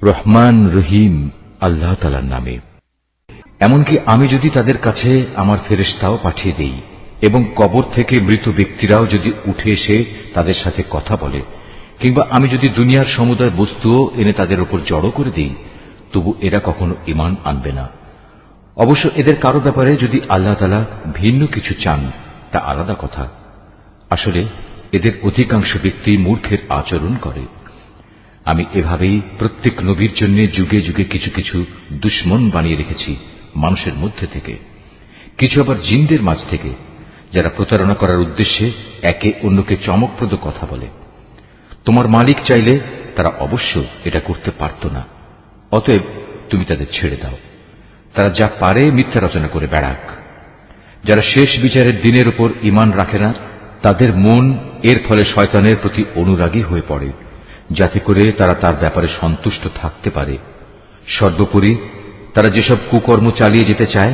রহমান রহিম আল্লাহ তাআলার নামে। এমনকি আমি যদি তাদের কাছে আমার ফেরেশতাও পাঠিয়ে দেই এবং কবর থেকে মৃত ব্যক্তিরাও যদি উঠে এসে তাদের সাথে কথা বলে, কিংবা আমি যদি দুনিয়ার সমুদয় বস্তুও এনে তাদের উপর জড়ো করে দিই, তবু এরা কখনো ঈমান আনবে না। অবশ্য এদের কারো ব্যাপারে যদি আল্লাহ তাআলা ভিন্ন কিছু চান তা আলাদা কথা। আসলে এদের অধিকাংশ ব্যক্তি মূর্খের আচরণ করে। আমি এভাবেই প্রত্যেক নবীর জন্য যুগে যুগে কিছু কিছু দুশমন বানিয়ে রেখেছি মানুষের মধ্যে থেকে, কিছু আবার জিনদের মাঝ থেকে, যারা প্রতারণা করার উদ্দেশ্যে একে অন্যকে চমকপ্রদ কথা বলে। তোমার মালিক চাইলে তারা অবশ্য এটা করতে পারত না, অতএব তুমি তাদের ছেড়ে দাও। তারা যা পারে মিথ্যা রচনা করে বেড়াক। যারা শেষ বিচারের দিনের উপর ঈমান রাখে না, তাদের মন এর ফলে শয়তানের প্রতি অনুরাগী হয়ে পড়ে, যাতে করে তারা তার ব্যাপারে সন্তুষ্ট থাকতে পারে। সর্বোপরি তারা যেসব কুকর্ম চালিয়ে যেতে চায়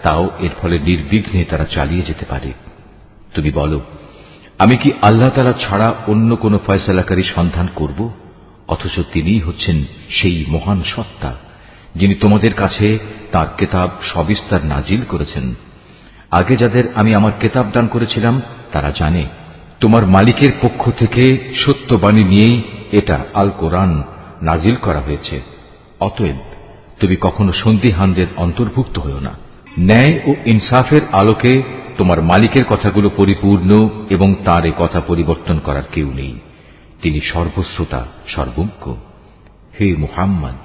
তাও এর ফলে নির্বিঘ্নে তারা চালিয়ে যেতে পারে। তুমি বলো, আমি কি আল্লাহ তাআলা ছাড়া অন্য কোন ফয়সালাকারী সন্ধান করব? অথচ তিনিই হচ্ছেন সেই মহান সত্তা, যিনি তোমাদের কাছে তাঁর কেতাব সবিস্তার নাজিল করেছেন। আগে যাদের আমি আমার কেতাব দান করেছিলাম তারা জানে তোমার মালিকের পক্ষ থেকে সত্যবাণী নিয়েই এটা আল কোরআন নাজিল করা হয়েছে। অতএব তুমি কখনো সন্দিহানদের অন্তর্ভুক্ত হও না। ন্যায় ও ইনসাফের আলোকে তোমার মালিকের কথাগুলো পরিপূর্ণ এবং তাঁর এ কথা পরিবর্তন করার কেউ নেই। তিনি সর্বশ্রোতা সর্বজ্ঞ। হে মুহাম্মদ,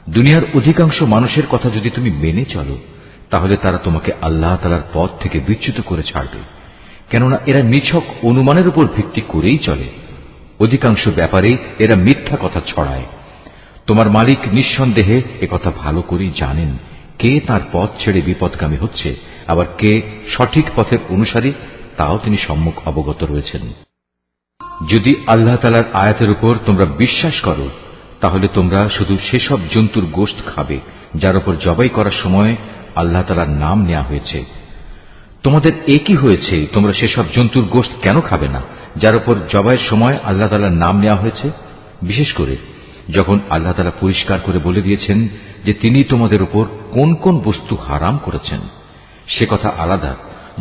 দুনিয়ার অধিকাংশ মানুষের কথা যদি তুমি মেনে চলো, তাহলে তারা তোমাকে আল্লাহ তাআলার পথ থেকে বিচ্যুত করে ছাড়বে, কেননা এরা নিছক অনুমানের উপর ভিত্তি করেই চলে। অধিকাংশ ব্যাপারে এরা মিথ্যা কথা ছড়ায়। তোমার মালিক নিঃসন্দেহে একথা ভালো করেই জানেন কে তার পথ ছেড়ে বিপদগামী হচ্ছে, আবার কে সঠিক পথের অনুসারী, তাও তিনি সম্মুখ অবগত রয়েছেন। যদি আল্লাহ তাআলার আয়াতের উপর তোমরা বিশ্বাস করো, তাহলে তোমরা শুধু সেসব জন্তুর গোশত খাবে যার উপর জবাই করার সময় আল্লাহ তাআলার নাম নেওয়া হয়েছে। তোমাদের একই হয়েছে, তোমরা সেসব জন্তুর গোশত কেন খাবে না যার উপর জবাইয়ের সময় আল্লাহ তাআলার নাম নেওয়া হয়েছে? বিশেষ করে যখন আল্লাহ তাআলা পরিষ্কার করে বলে দিয়েছেন যে তিনি তোমাদের উপর কোন কোন বস্তু হারাম করেছেন। সে কথা আলাদা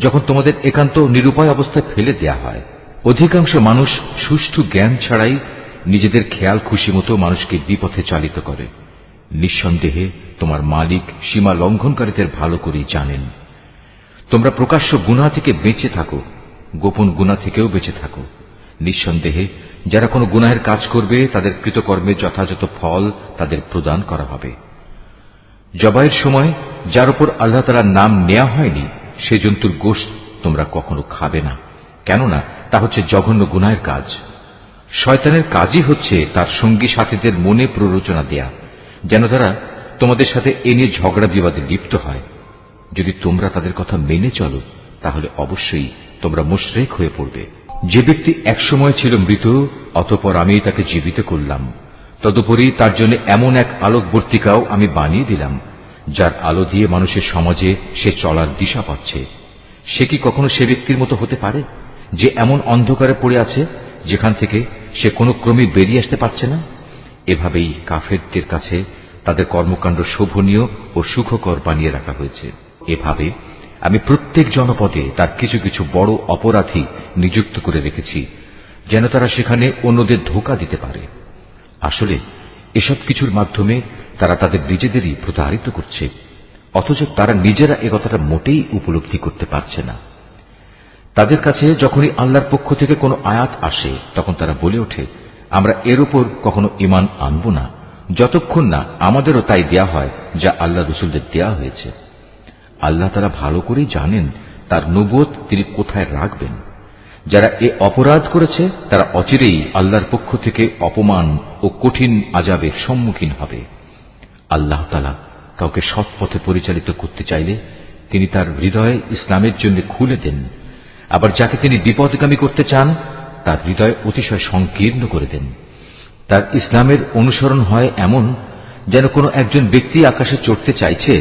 যখন তোমাদের একান্ত নিরুপায় অবস্থায় ফেলে দেয়া হয়। অধিকাংশ মানুষ সুষ্ঠু জ্ঞান ছাড়াই নিজেদের খেয়াল খুশি মতো মানুষকে বিপথে চালিত করে। নিঃসন্দেহে তোমার মালিক সীমা লঙ্ঘনকারীদের ভালো করেই জানেন। তোমরা প্রকাশ্য গুনাহ থেকে বেঁচে থাকো, গোপন গুনাহ থেকেও বেঁচে থাকো। নিঃসন্দেহে যারা কোনো গুনাহের কাজ করবে তাদের কৃতকর্মের যথাযথ ফল তাদের প্রদান করা হবে। জবাইয়ের সময় যার উপর আল্লাহ তাআলার নাম নেওয়া হয়নি সে জন্তুর গোশত তোমরা কখনো খাবে না, কেননা তা হচ্ছে জঘন্য গুনাহের কাজ। শয়তানের কাজই হচ্ছে তার সঙ্গী সাথীদের মনে প্ররোচনা দেয়া, যেন তারা তোমাদের সাথে এ নিয়ে ঝগড়া বিবাদে লিপ্ত হয়। যদি তোমরা তাদের কথা মেনে চলো, তাহলে অবশ্যই তোমরা মুশরিক হয়ে পড়বে। যে ব্যক্তি একসময় ছিল মৃত, অতঃপর আমি তাকে জীবিত করলাম, তদুপরি তার জন্য এমন এক আলোকবর্তিকাও আমি বানিয়ে দিলাম যার আলো দিয়ে মানুষের সমাজে সে চলার দিশা পাচ্ছে। সে কি কখনো সে ব্যক্তির মতো হতে পারে যে এমন অন্ধকারে পড়ে আছে যেখান থেকে সে কোনো ক্রমে বেরিয়ে আসতে পারছে না? এভাবেই কাফেরদের কাছে তাদের কর্মকাণ্ড শোভনীয় ও সুখকর বানিয়ে রাখা হয়েছে। এভাবে আমি প্রত্যেক জনপদে তার কিছু কিছু বড় অপরাধী নিযুক্ত করে রেখেছি, যেন তারা সেখানে অন্যদের ধোঁকা দিতে পারে। আসলে এসব কিছুর মাধ্যমে তারা তাদের নিজেদেরই প্রতারিত করছে, অথচ তারা নিজেরা একথাটা মোটেই উপলব্ধি করতে পারছে না। তাদের কাছে যখনই আল্লাহর পক্ষ থেকে কোনো আয়াত আসে তখন তারা বলে ওঠে, আমরা এর উপর কখনো ঈমান আনব না যতক্ষণ না আমাদেরও তাই দেয়া হয় যা আল্লাহ রাসূলদের দেয়া হয়েছে। আল্লাহ তাআলা ভালো করেই জানেন তার নবুয়ত তিনি কোথায় রাখবেন। যারা এ অপরাধ করেছে তারা অচিরেই আল্লাহর পক্ষ থেকে অপমান ও কঠিন আযাবের সম্মুখীন হবে। আল্লাহ তাআলা কাউকে সৎ পথে পরিচালিত করতে চাইলে তিনি তার হৃদয় ইসলামের জন্য খুলে দেন, আবার যাকে তিনি বিপদগামী করতে চান তার হৃদয় অতিশয় সংকীর্ণ করে দেন। তার ইসলামের অনুসরণ হয় এমন যেন কোনো একজন ব্যক্তি আকাশে চড়তে চাইছে,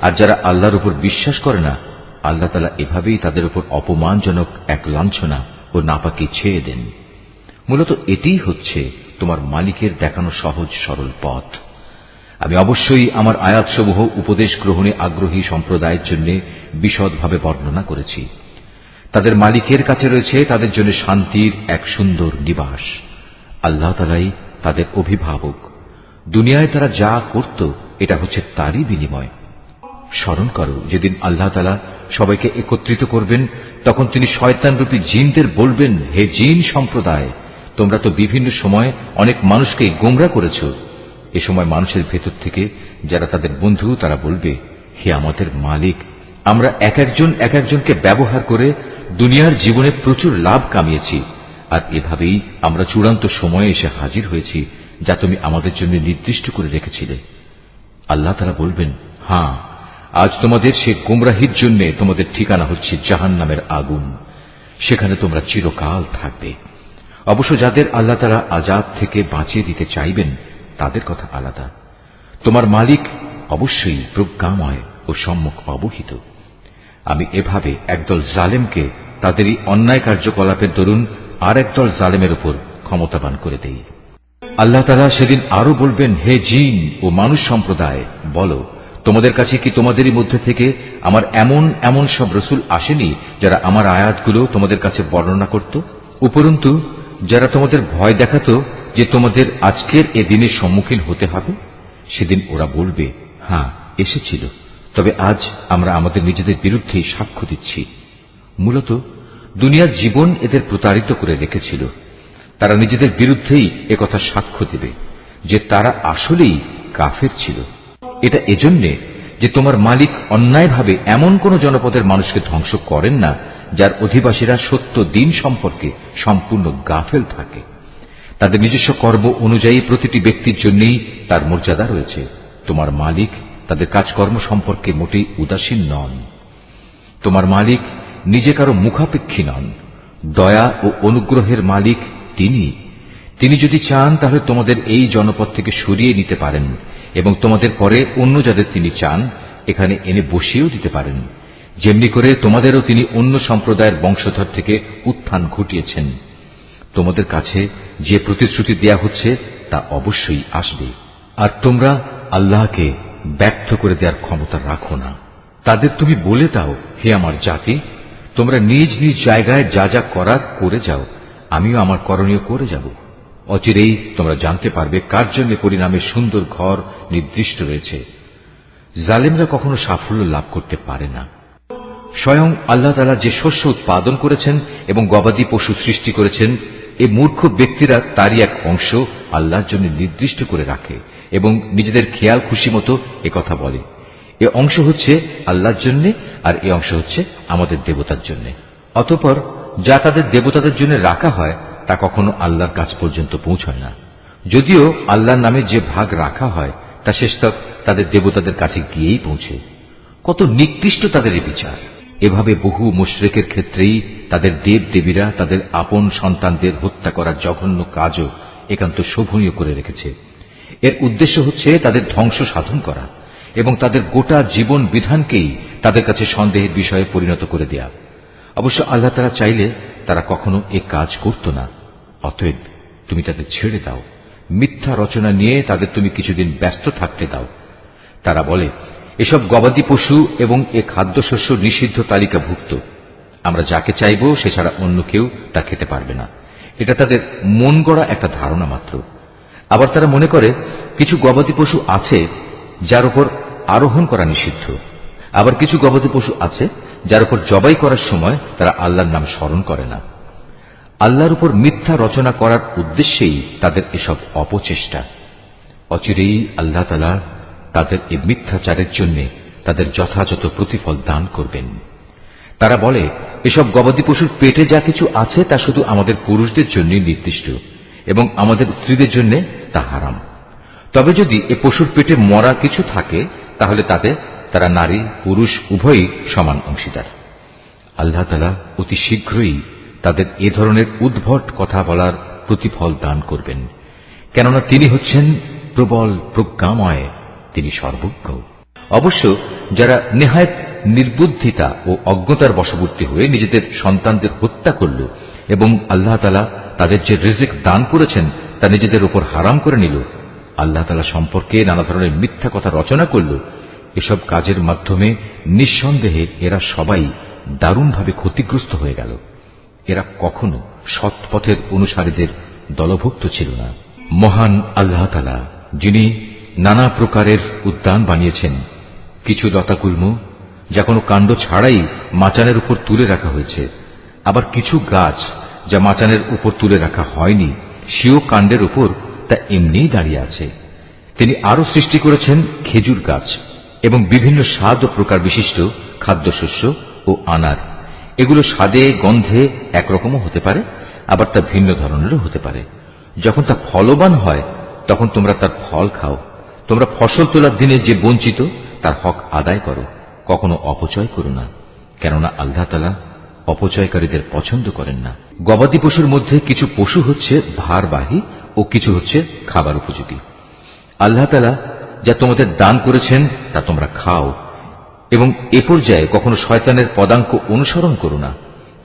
আর যারা আল্লাহর উপর বিশ্বাস করে না আল্লাহ তাআলা এভাবেই তাদের উপর অপমানজনক এক লাঞ্ছনা ও নাপাকি ছেয়ে দেন। মূলত এটিই হচ্ছে তোমার মালিকের দেখানো সহজ সরল পথ। আমি অবশ্যই আমার আয়াতসমূহ উপদেশ গ্রহণে আগ্রহী সম্প্রদায়ের জন্য বিশদভাবে বর্ণনা করেছি। তাদের মালিকের কাছে রয়েছে তাদের জন্য শান্তির এক সুন্দর নিবাস। আল্লাহ তাআলাই তাদের অভিভাবক। দুনিয়ায় তারা যা করত এটা হচ্ছে তারই বিনিময়। স্মরণ করো যেদিন আল্লাহ তাআলা সবাইকে একত্রিত করবেন, তখন তিনি শয়তানরূপী জিনদের বলবেন, হে জিন সম্প্রদায়, তোমরা তো বিভিন্ন সময় অনেক মানুষকে গোমরা করেছ। এ সময় মানুষের ভেতর থেকে যারা তাদের বন্ধু তারা বলবে, হে আমাদের মালিক, আমরা এক একজনকে ব্যবহার করে দুনিয়ার জীবনে প্রচুর লাভ কামিয়েছি, আর এভাবেই আমরা চূড়ান্ত সময়ে এসে হাজির হয়েছি যা তুমি আমাদের জন্য নির্দিষ্ট করে রেখেছিলে। আল্লাহ তাআলা বলবেন, হ্যাঁ, আজ তোমাদের সে গুমরাহির জন্য তোমাদের ঠিকানা হচ্ছে জাহান্নামের আগুন, সেখানে তোমরা চিরকাল থাকবে। অবশ্য যাদের আল্লাহ তাআলা আযাব থেকে বাঁচিয়ে দিতে চাইবেন তাদের কথা আলাদা। তোমার মালিক অবশ্যই প্রজ্ঞাময় ও সম্যক অবহিত। আমি এভাবে একদল জালেমকে তাদেরই অন্যায় কার্যকলাপের দরুন আর একদল জালেমের উপর ক্ষমতাবান করে দেই। আল্লাহ তাআলা সেদিন আরো বলবেন, হে জিন ও মানুষ সম্প্রদায়, বলো, তোমাদের কাছে কি তোমাদেরই মধ্যে থেকে আমার এমন এমন সব রসুল আসেনি যারা আমার আয়াতগুলো তোমাদের কাছে বর্ণনা করত? উপরন্তু যারা তোমাদের ভয় দেখাত যে তোমাদের আজকের এ দিনের সম্মুখীন হতে হবে? সেদিন ওরা বলবে, হ্যাঁ, এসেছিল, তবে আজ আমরা আমাদের নিজেদের বিরুদ্ধেই সাক্ষ্য দিচ্ছি। মূলত দুনিয়ার জীবন এদের প্রতারিত করে রেখেছিল। তারা নিজেদের বিরুদ্ধেই একথা সাক্ষ্য দেবে যে তারা আসলেই কাফের ছিল। এটা এজন্যে যে তোমার মালিক অন্যায়ভাবে এমন কোন জনপদের মানুষকে ধ্বংস করেন না যার অধিবাসীরা সত্য দিন সম্পর্কে সম্পূর্ণ গাফেল থাকে। তাদের নিজস্ব কর্ম অনুযায়ী প্রতিটি ব্যক্তির জন্যই তার মর্যাদা রয়েছে। তোমার মালিক তাদের কাজকর্ম সম্পর্কে মোটেই উদাসীন নন। তোমার মালিক নিজে কারো মুখাপেক্ষী নন। দয়া ও অনুগ্রহের মালিক তিনি যদি চান তাহলে তোমাদের এই জনপদ থেকে সরিয়ে নিতে পারেন এবং তোমাদের পরে অন্য যাদের তিনি চান এখানে এনে বসিয়েও দিতে পারেন, যেমনি করে তোমাদেরও তিনি অন্য সম্প্রদায়ের বংশধর থেকে উত্থান ঘটিয়েছেন। তোমাদের কাছে যে প্রতিশ্রুতি দেয়া হচ্ছে তা অবশ্যই আসবে, আর তোমরা আল্লাহকে ব্যর্থ করে দেওয়ার ক্ষমতা রাখো না। তাদের তুমি বলে দাও, হে আমার জাতি, তোমরা নিজ নিজ জায়গায় যা যা করার করে যাও, আমিও আমার করণীয় করে যাব। অচিরেই তোমরা জানতে পারবে কার জন্য পরিণামের সুন্দর ঘর নির্দিষ্ট রয়েছে। জালেমরা কখনো সাফল্য লাভ করতে পারে না। স্বয়ং আল্লাহ তাআলা যে শস্য উৎপাদন করেছেন এবং গবাদি পশু সৃষ্টি করেছেন, এ মূর্খ ব্যক্তিরা তারই এক অংশ আল্লাহর জন্য নির্দিষ্ট করে রাখে এবং নিজেদের খেয়াল খুশি মতো একথা বলে। এ অংশ হচ্ছে আল্লাহর জন্য আর এ অংশ হচ্ছে আমাদের দেবতার জন্য। অতঃপর যা তাদের দেবতাদের জন্য রাখা হয় তা কখনো আল্লাহর কাছ পর্যন্ত পৌঁছায় না। যদিও আল্লাহর নামে যে ভাগ রাখা হয় তা শেষতক তাদের দেবতাদের কাছে গিয়েই পৌঁছে। কত নিকৃষ্ট তাদের এই বিচার! এভাবে বহু মুশরিকের ক্ষেত্রেই তাদের দেব দেবীরা তাদের আপন সন্তানদের হত্যা করার জঘন্য কাজও একান্ত শোভনীয় করে রেখেছে। এর উদ্দেশ্য হচ্ছে তাদের ধ্বংস সাধন করা এবং তাদের গোটা জীবন বিধানকেই তাদের কাছে সন্দেহের বিষয়ে পরিণত করে দেয়া। অবশ্য আল্লাহ তাআলা চাইলে তারা কখনো এ কাজ করত না। অতএব তুমি তাদের ছেড়ে দাও, মিথ্যা রচনা নিয়ে তাদের তুমি কিছুদিন ব্যস্ত থাকতে দাও। তারা বলে, এসব গবাদি পশু এবং এ খাদ্যশস্য নিষিদ্ধ তালিকাভুক্ত, আমরা যাকে চাইব সে ছাড়া অন্য কেউ তা খেতে পারবে না। এটা তাদের মন গড়া একটা ধারণা মাত্র। আবার তারা মনে করে কিছু গবাদি পশু আছে যার উপর আরোহণ করা নিষিদ্ধ, আবার কিছু গবাদি পশু আছে যার উপর জবাই করার সময় তারা আল্লাহর নাম স্মরণ করে না। আল্লাহর উপর মিথ্যা রচনা করার উদ্দেশ্যেই তাদের এসব অপচেষ্টা। অচিরেই আল্লাহ তাআলা তাদের এই মিথ্যাচারের জন্য তাদের যথাযথ প্রতিফল দান করবেন। তারা বলে, এসব গবাদি পশুর পেটে যা কিছু আছে তা শুধু আমাদের পুরুষদের জন্য নির্দিষ্ট এবং আমাদের স্ত্রীদের জন্য তা হারাম। তবে যদি এ পশুর পেটে মরা কিছু থাকে তাহলে তাতে তারা নারী পুরুষ উভয়ই সমান অংশীদার। আল্লাহ তাআলা অতি শীঘ্রই তাদের এ ধরনের উদ্ভট কথা বলার প্রতিফল দান করবেন, কেননা তিনি হচ্ছেন প্রবল প্রজ্ঞাময়, তিনি সর্বজ্ঞ। অবশ্য যারা নেহায়েত নির্বুদ্ধিতা ও অজ্ঞতার বশবর্তী হয়ে নিজেদের সন্তানদের হত্যা করল এবং আল্লাহ তাআলা তাদের যে রিজিক দান করেছেন তা নিজেদের উপর হারাম করে নিল, আল্লাহ তাআলা সম্পর্কে নানা ধরনের মিথ্যা কথা রচনা করল, এসব কাজের মাধ্যমে নিঃসন্দেহে এরা সবাই দারুণভাবে ক্ষতিগ্রস্ত হয়ে গেল। এরা কখনো সৎ পথের অনুসারীদের দলভুক্ত ছিল না। মহান আল্লাহ তাআলা, যিনি নানা প্রকারের উদ্যান বানিয়েছেন, কিছু লতাগুল্ম যা কোনো কাণ্ড ছাড়াই মাচানের উপর তুলে রাখা হয়েছে, আবার কিছু গাছ যা মাচানের উপর তুলে রাখা হয়নি, সেও কাণ্ডের উপর তা এমনিই দাঁড়িয়ে আছে। তিনি আরো সৃষ্টি করেছেন খেজুর গাছ এবং বিভিন্ন স্বাদ ও প্রকার বিশিষ্ট খাদ্যশস্য ও আনার। এগুলো স্বাদে গন্ধে একরকমও হতে পারে, আবার তা ভিন্ন ধরনেরও হতে পারে। যখন তা ফলবান হয় তখন তোমরা তার ফল খাও। তোমরা ফসল তোলার দিনে যে বঞ্চিত তার হক আদায় করো, কখনো অপচয় করো না, কেননা আল্লাহ তাআলা অপচয়কারীদের পছন্দ করেন না। গবাদি পশুর মধ্যে কিছু পশু হচ্ছে ভারবাহী ও কিছু হচ্ছে খাবার উপযোগী। আল্লাহ তাআলা যা তোমাদের দান করেছেন তা তোমরা খাও, এবং এ পর্যায়ে কখনো শয়তানের পদাঙ্ক অনুসরণ করো না,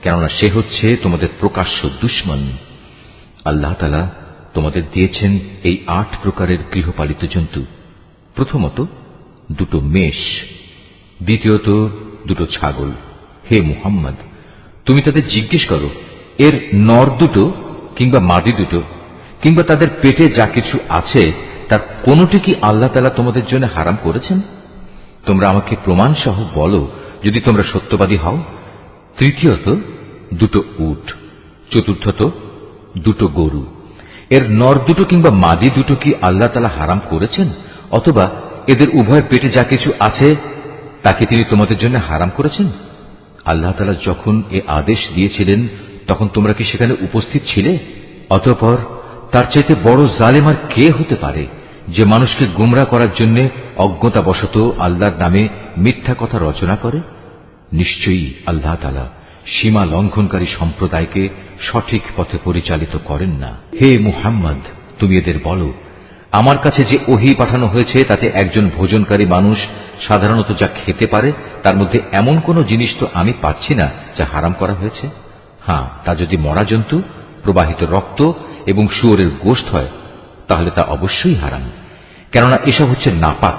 কেননা সে হচ্ছে তোমাদের প্রকাশ্য দুশমন। আল্লাহ তাআলা তোমাদের দিয়েছেন এই 8 প্রকারের গৃহপালিত জন্তু। প্রথমত 2 মেষ, দ্বিতীয়ত 2 ছাগল। হে মুহাম্মদ, তুমি তাদের জিজ্ঞেস করো, এর নর 2 কিংবা মাদি 2 কিংবা তাদের পেটে যা কিছু আছে তার কোনটি কি আল্লাহ তাআলা তোমাদের জন্য হারাম করেছেন? তোমরা আমাকে প্রমাণ সহ বলো যদি তোমরা সত্যবাদী হও। তৃতীয়ত 2 উট, চতুর্থত 2 গরু। এর নর 2 কিংবা মাদি 2 কি আল্লাহ তাআলা হারাম করেছেন, অথবা এদের উভয়ের পেটে যা কিছু আছে তাকে তিনি তোমাদের জন্য হারাম করেছেন? আল্লাহ তাআলা যখন এ আদেশ দিয়েছিলেন তখন তোমরা কি সেখানে উপস্থিত ছিলে? অতঃপর তার চাইতে বড় জালেম আর কে হতে পারে, যে মানুষকে গুমরা করার জন্য অজ্ঞতাবশত আল্লাহর নামে মিথ্যা কথা রচনা করে? নিশ্চয়ই আল্লাহ তাআলা সীমা লঙ্ঘনকারী সম্প্রদায়কে সঠিক পথে পরিচালিত করেন না। হে মুহাম্মদ, তুমি এদের বলো, আমার কাছে যে ওহী পাঠানো হয়েছে তাতে একজন ভোজনকারী মানুষ সাধারণত যা খেতে পারে তার মধ্যে এমন কোন জিনিস তো আমি পাচ্ছি না যা হারাম করা হয়েছে। হ্যাঁ, তা যদি মরা জন্তু, প্রবাহিত রক্ত এবং শুয়োরের গোশত হয় তাহলে তা অবশ্যই হারাম, কেননা এসব হচ্ছে নাপাক।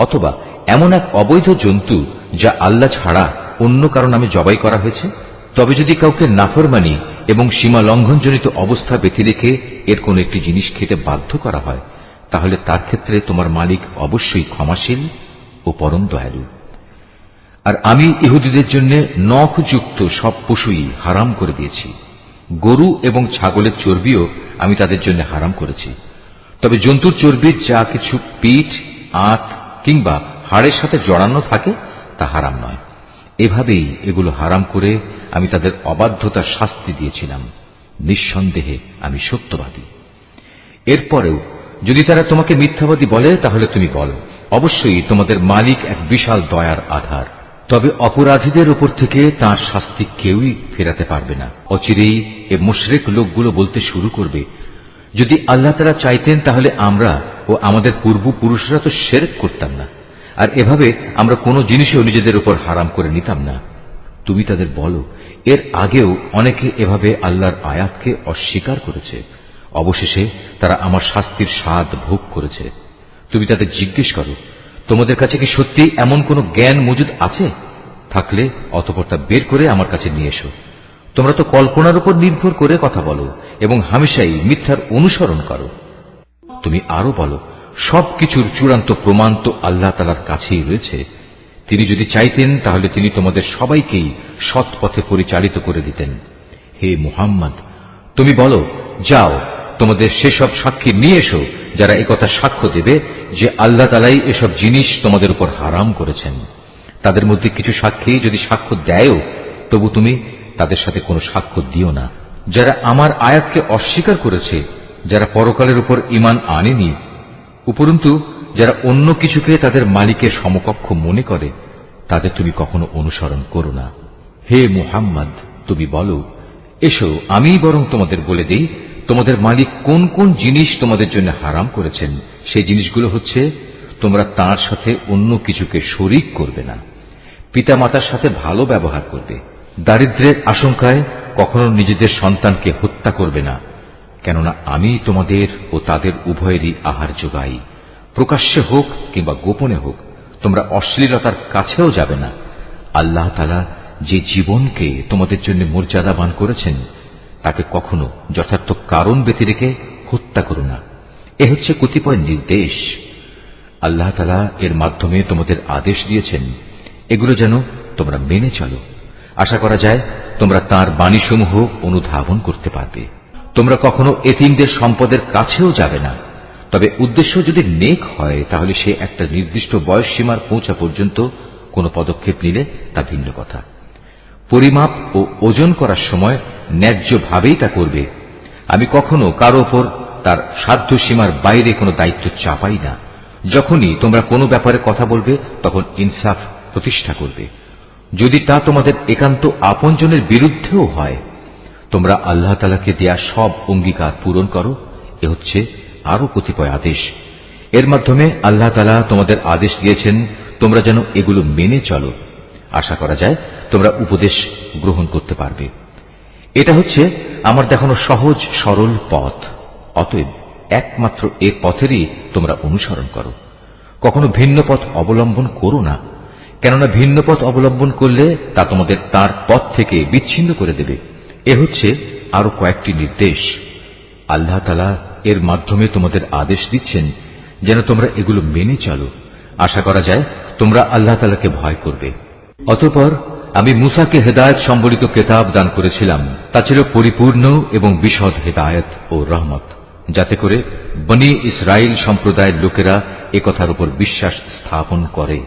অথবা এমন এক অবৈধ জন্তু যা আল্লাহ ছাড়া অন্য কারো নামে জবাই করা হয়েছে। তবে যদি কাউকে নাফরমানি এবং সীমা লঙ্ঘনজনিত অবস্থা বেঁধে রেখে এর কোন একটি জিনিস খেতে বাধ্য করা হয়, তাহলে তার ক্ষেত্রে তোমার মালিক অবশ্যই ক্ষমাশীল ও পরম দয়ালু। আর আমি ইহুদিদের জন্য নখযুক্ত সব পশুই হারাম করে দিয়েছি। গরু এবং ছাগলের চর্বিও আমি তাদের জন্য হারাম করেছি। তবে জন্তুর চর্বির যা কিছু পিঠ, আঁত কিংবা হাড়ের সাথে জড়ানো থাকে তা হারাম নয়। এভাবেই এগুলো হারাম করে আমি তাদের অবাধ্যতার শাস্তি দিয়েছিলাম। নিঃসন্দেহে আমি সত্যবাদী। এরপরেও যদি তারা তোমাকে মিথ্যাবাদী বলে তাহলে তুমি বলো, অবশ্যই তোমাদের মালিক এক বিশাল দয়ার আধার। তবে অপরাধীদের উপর থেকে তাঁর শাস্তি কেউই ফেরাতে পারবে না। অচিরেই এ মুশরিক লোকগুলো বলতে শুরু করবে, যদি আল্লাহ তাআলা চাইতেন তাহলে আমরা ও আমাদের পূর্বপুরুষরা তো শিরক করতাম না, আর এভাবে আমরা কোনো জিনিসও নিজেদের উপর হারাম করে নিতাম না। তুমি তাদের বলো, এর আগেও অনেকে এভাবে আল্লাহর আয়াতকে অস্বীকার করেছে, অবশেষে তারা আমার শাস্তির স্বাদ ভোগ করেছে। তুমি তাদের জিজ্ঞেস করো, তোমাদের কাছে কি সত্যি এমন কোন জ্ঞান মজুদ আছে? থাকলে অতঃপর তা বের করে আমার কাছে নিয়ে এসো। তোমরা তো কল্পনার উপর নির্ভর করে কথা বলো এবং হামেশাই মিথ্যার অনুসরণ করো। তুমি আরো বলো, সবকিছুর চূড়ান্ত প্রমাণ তো আল্লাহ তাআলার কাছেই রয়েছে। তিনি যদি চাইতেন তাহলে তিনি তোমাদের সবাইকেই সৎ পথে পরিচালিত করে দিতেন। হে মুহাম্মদ, তুমি বলো, যাও তোমাদের সেসব সাক্ষী নিয়ে এসো যারা একথা সাক্ষ্য দেবে যে আল্লাহ তাআলাই এসব জিনিস তোমাদের উপর হারাম করেছেন। তাদের মধ্যে কিছু সাক্ষী যদি সাক্ষ্য দেয়ও তবু তুমি তাদের সাথে কোনো সাক্ষ্য দিও না। যারা আমার আয়াতকে অস্বীকার করেছে, যারা পরকালের উপর ঈমান আনেনি, উপরন্তু যারা অন্য কিছুকে তাদের মালিকের সমকক্ষ মনে করে, তাদের তুমি কখনো অনুসরণ করো না। হে মুহাম্মদ, তুমি বলো, এসো আমি বরং তোমাদের বলে দেই তোমাদের মালিক কোন কোন জিনিস তোমাদের জন্য হারাম করেছেন। সেই জিনিসগুলো হচ্ছে, তোমরা তাঁর সাথে অন্য কিছুকে শরীক করবে না, পিতামাতার সাথে ভালো ব্যবহার করবে, দারিদ্র্যের আশঙ্কায় কখনো নিজেদের সন্তানকে হত্যা করবে না, কেননা আমি তোমাদের ও তাদের উভয়েরই আহার যোগাই, প্রকাশ্যে হোক কিংবা গোপনে হোক। তোমরা অশ্লীলতার কাছেও যাবে না। আল্লাহ তাআলা যে জীবনকে তোমাদের জন্য মর্যাদাবান করেছেন তাকে কখনো যথার্থ কারণ ব্যতি রেখে হত্যা করো না। এ হচ্ছে কতিপয় নির্দেশ। আল্লাহ তাআলা এর মাধ্যমে তোমাদের আদেশ দিয়েছেন, এগুলো যেন তোমরা মেনে চলো। আশা করা যায় তোমরা তাঁর বাণীসমূহ অনুধাবন করতে পারবে। তোমরা কখনো এতিমদের সম্পদের কাছেও যাবে না। তবে উদ্দেশ্য যদি নেক হয় তাহলে সে একটা নির্দিষ্ট বয়স সীমার পৌঁছা পর্যন্ত কোনো পদক্ষেপ নিলে তা ভিন্ন কথা। পরিমাপ ও ওজন করার সময় ন্যায্যভাবেই তা করবে। আমি কখনো কারো ওপর তার সাধ্য সীমার বাইরে কোনো দায়িত্ব চাপাই না। যখনই তোমরা কোনো ব্যাপারে কথা বলবে তখন ইনসাফ প্রতিষ্ঠা করবে, যদি তা তোমাদের একান্ত আপনজনের বিরুদ্ধেও হয়। তোমরা আল্লাহ তাআলাকে দেয়া সব অঙ্গীকার পূরণ করো। এ হচ্ছে আরো কতিপয় আদেশ। এর মাধ্যমে আল্লাহ তাআলা তোমাদের আদেশ দিয়েছেন তোমরা যেন এগুলো মেনে চলো। আশা করা যায় তোমরা উপদেশ গ্রহণ করতে পারবে। এটা হচ্ছে আমার দেখানো সহজ সরল পথ। অতএব একমাত্র এ পথেরই তোমরা অনুসরণ করো। কখনো ভিন্ন পথ অবলম্বন করো না, কেননা ভিন্ন পথ অবলম্বন করলে তা তোমাদের তার পথ থেকে বিচ্ছিন্ন করে দেবে। এ হচ্ছে আরো কয়েকটি নির্দেশ। আল্লাহ তাআলা এর মাধ্যমে তোমাদের আদেশ দিচ্ছেন যেন তোমরা এগুলো মেনে চলো। আশা করা যায় তোমরা আল্লাহ তাআলাকে ভয় করবে। অতঃপর আমি মূসাকে হেদায়েত সম্বলিত কিতাব দান করেছিলাম। তা ছিল পরিপূর্ণ এবং বিশদ হেদায়েত ও রহমত, যাতে করে বনি ইসরাইল সম্প্রদায়ের লোকেরা একথার উপর বিশ্বাস স্থাপন করে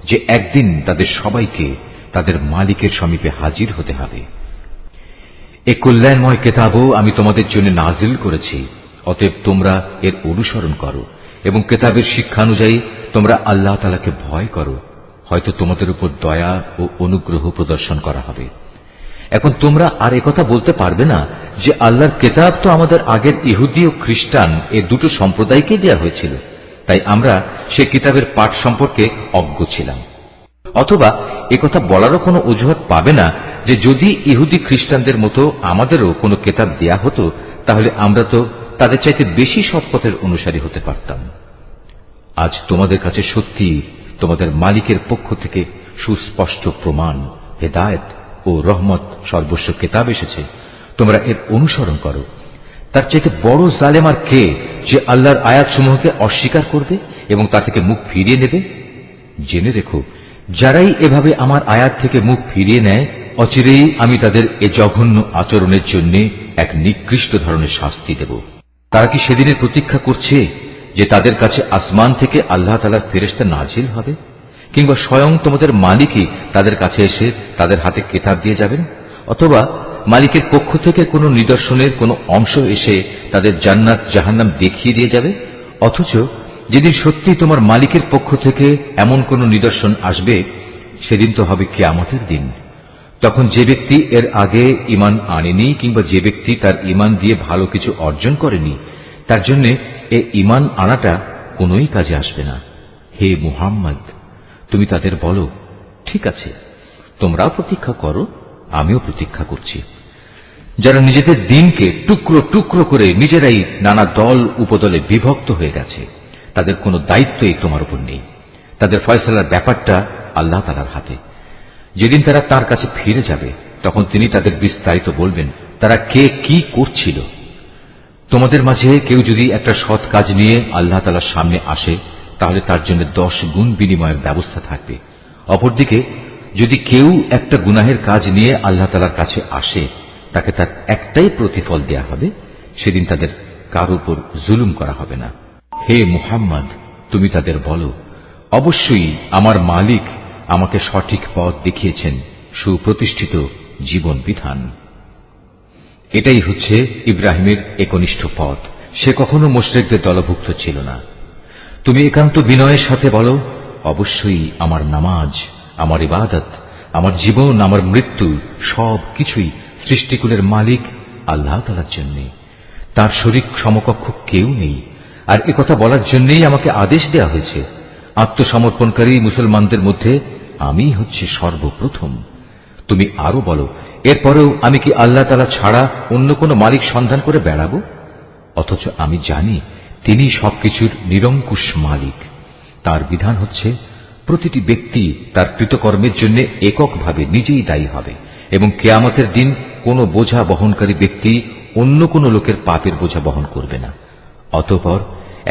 যে একদিন তাদের সবাইকে তাদের মালিকের সমীপে হাজির হতে হবে। এ কল্যাণময় কিতাবও আমি তোমাদের জন্য নাজিল করেছি। অতএব তোমরা এর অনুসরণ করো এবং কিতাবের শিক্ষানুযায়ী তোমরা আল্লাহ তাআলাকে ভয় করো। হয়তো তোমাদের উপর দয়া ও অনুগ্রহ প্রদর্শন করা হবে। এখন তোমরা আর একথা বলতে পারবে না যে আল্লাহর কিতাব তো আমাদের আগের ইহুদি ও খ্রিস্টান এই দুটো সম্প্রদায়কে দেওয়া হয়েছিল, তাই আমরা সে কিতাবের পাঠ সম্পর্কে অজ্ঞ ছিলাম। অথবা একথা বলারও কোনো অজুহাত পাবে না যে যদি ইহুদি খ্রিস্টানদের মতো আমাদেরও কোনো কিতাব দেয়া হতো তাহলে আমরা তো তাদের চাইতে বেশি সৎপথের অনুসারী হতে পারতাম। আজ তোমাদের কাছে সত্যি তোমাদের মালিকের পক্ষ থেকে সুস্পষ্ট প্রমাণ, হেদায়েত ও রহমত সর্বস্ব কিতাব এসেছে। তোমরা এর অনুসরণ করো। তার চাইতে বড় জালেম আর কে যে আল্লাহর আয়াতসমূহকে অস্বীকার করবে এবং তা থেকে মুখ ফিরিয়ে নেবে? জেনে রেখো, যারাই এভাবে আমার আয়াত থেকে মুখ ফিরিয়ে নেয় অচিরেই আমি তাদের এ জঘন্য আচরণের জন্য এক নিকৃষ্ট ধরনের শাস্তি দেব। তারা কি সেদিনের প্রতীক্ষা করছে যে তাদের কাছে আসমান থেকে আল্লাহ তাআলার ফেরেশতা নাজিল হবে, কিংবা স্বয়ং তোমাদের মালিকই তাদের কাছে এসে তাদের হাতে কিতাব দিয়ে যাবেন, অথবা মালিকের পক্ষ থেকে কোনো নিদর্শনের কোনো অংশ এসে তাদের জান্নাত জাহান্নাম দেখিয়ে দিয়ে যাবে? অথচ যেদিন সত্যি তোমার মালিকের পক্ষ থেকে এমন কোন নিদর্শন আসবে সেদিন তো হবে কিয়ামতের দিন। তখন যে ব্যক্তি এর আগে ঈমান আনেনি কিংবা যে ব্যক্তি তার ঈমান দিয়ে ভালো কিছু অর্জন করেনি তার জন্য এ ঈমান আনাটা কোনোই কাজে আসবে না। হে মুহাম্মদ, তুমি তাদের বলো, ঠিক আছে, তোমরাও প্রতীক্ষা করো, আমিও প্রতীক্ষা করছি। যারা নিজেদের দিনকে টুকরো টুকরো করে নিজেরাই নানা দল উপদলে বিভক্ত হয়ে গেছে তাদের কোনো দায়িত্বই তোমার উপর নেই। তাদের ফয়সালার ব্যাপারটা আল্লাহ তাআলার হাতে। যেদিন তারা তার কাছে ফিরে যাবে তখন তিনি তাদের বিস্তারিত বলবেন তারা কে কি করছিল। তোমাদের মাঝে কেউ যদি একটা সৎ কাজ নিয়ে আল্লাহ তাআলার সামনে আসে তাহলে তার জন্য 10 গুণ বিনিময়ের ব্যবস্থা থাকবে। অপরদিকে যদি কেউ একটা গুনাহের কাজ নিয়ে আল্লাহ তাআলার কাছে আসে তাকে তার একটাই প্রতিফল দেয়া হবে। সেদিন তাদের কারো উপর জুলুম করা হবে না। হে মুহাম্মদ, তুমি তাদের বলো, অবশ্যই আমার মালিক আমাকে সঠিক পথ দেখিয়েছেন, সুপ্রতিষ্ঠিত জীবন বিধান। এটাই হচ্ছে ইব্রাহিমের একনিষ্ঠ পথ। সে কখনো মুশরিকদের দলভুক্ত ছিল না। তুমি একান্ত বিনয়ের সাথে বলো, অবশ্যই আমার নামাজ, আমার ইবাদত, আমার জীবন, আমার মৃত্যু সব কিছুই সৃষ্টিকুলের মালিক আল্লাহ তাআলার জন্য। তার শরীক সমকক্ষ কেউ নেই। আর একথা বলার জন্যই আমাকে আদেশ দেওয়া হয়েছে। আত্মসমর্পণকারী মুসলমানদের মধ্যে আমি হচ্ছে সর্বপ্রথম। তুমি আরো বলো, এরপরেও আমি কি আল্লাহ তাআলা ছাড়া অন্য কোন মালিক সন্ধান করে বেড়াবো? অথচ আমি জানি তিনি সবকিছুর নিরঙ্কুশ মালিক। তার বিধান হচ্ছে প্রতিটি ব্যক্তি তার কৃতকর্মের জন্য এককভাবে নিজেই দায়ী হবে এবং কিয়ামতের দিন কোনো বোঝা বহনকারী ব্যক্তি অন্য কোনো লোকের পাপের বোঝা বহন করবে না। অতঃপর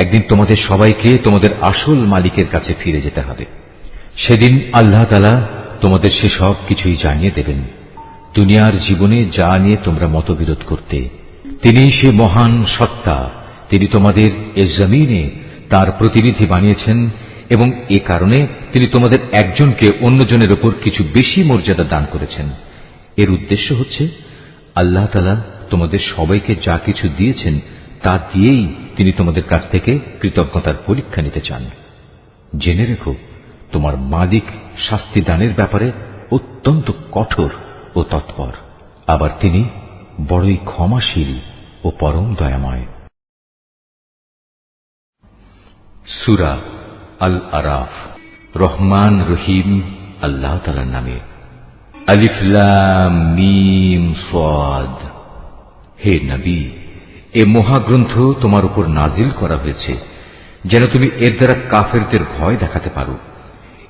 একদিন তোমাদের সবাইকে তোমাদের আসল মালিকের কাছে ফিরে যেতে হবে। সেদিন আল্লাহ তাআলা তোমাদের সেসব কিছুই জানিয়ে দেবেন। দুনিয়ার জীবনে যা নিয়ে তোমরা মতবিরোধ করতে, তিনি সে মহান সত্তা, তিনি তোমাদের এ জমিনে তার প্রতিনিধি বানিয়েছেন এবং এ কারণে তিনি তোমাদের একজনকে অন্যজনের উপর কিছু বেশি মর্যাদা দান করেছেন। এর উদ্দেশ্য হচ্ছে আল্লাহ তাআলা তোমাদের সবাইকে যা কিছু দিয়েছেন তা দিয়েই তিনি তোমাদের কাছ থেকে কৃতজ্ঞতার পরীক্ষা নিতে চান। জেনে রেখো, তোমার মালিক শাস্তি দানের ব্যাপারে অত্যন্ত কঠোর ও তৎপর। আবার তিনি বড়ই ক্ষমাশীল ও পরম দয়াময়। সূরা আল আরাফ। রহমান রহিম আল্লাহ তাআলার নামে। আলিফ লাম মিম সাদ। হে নবী, এ মহাগ্রন্থ তোমার উপর নাজিল করা হয়েছে যেন তুমি এর দ্বারা কাফেরদের ভয় দেখাতে পারো।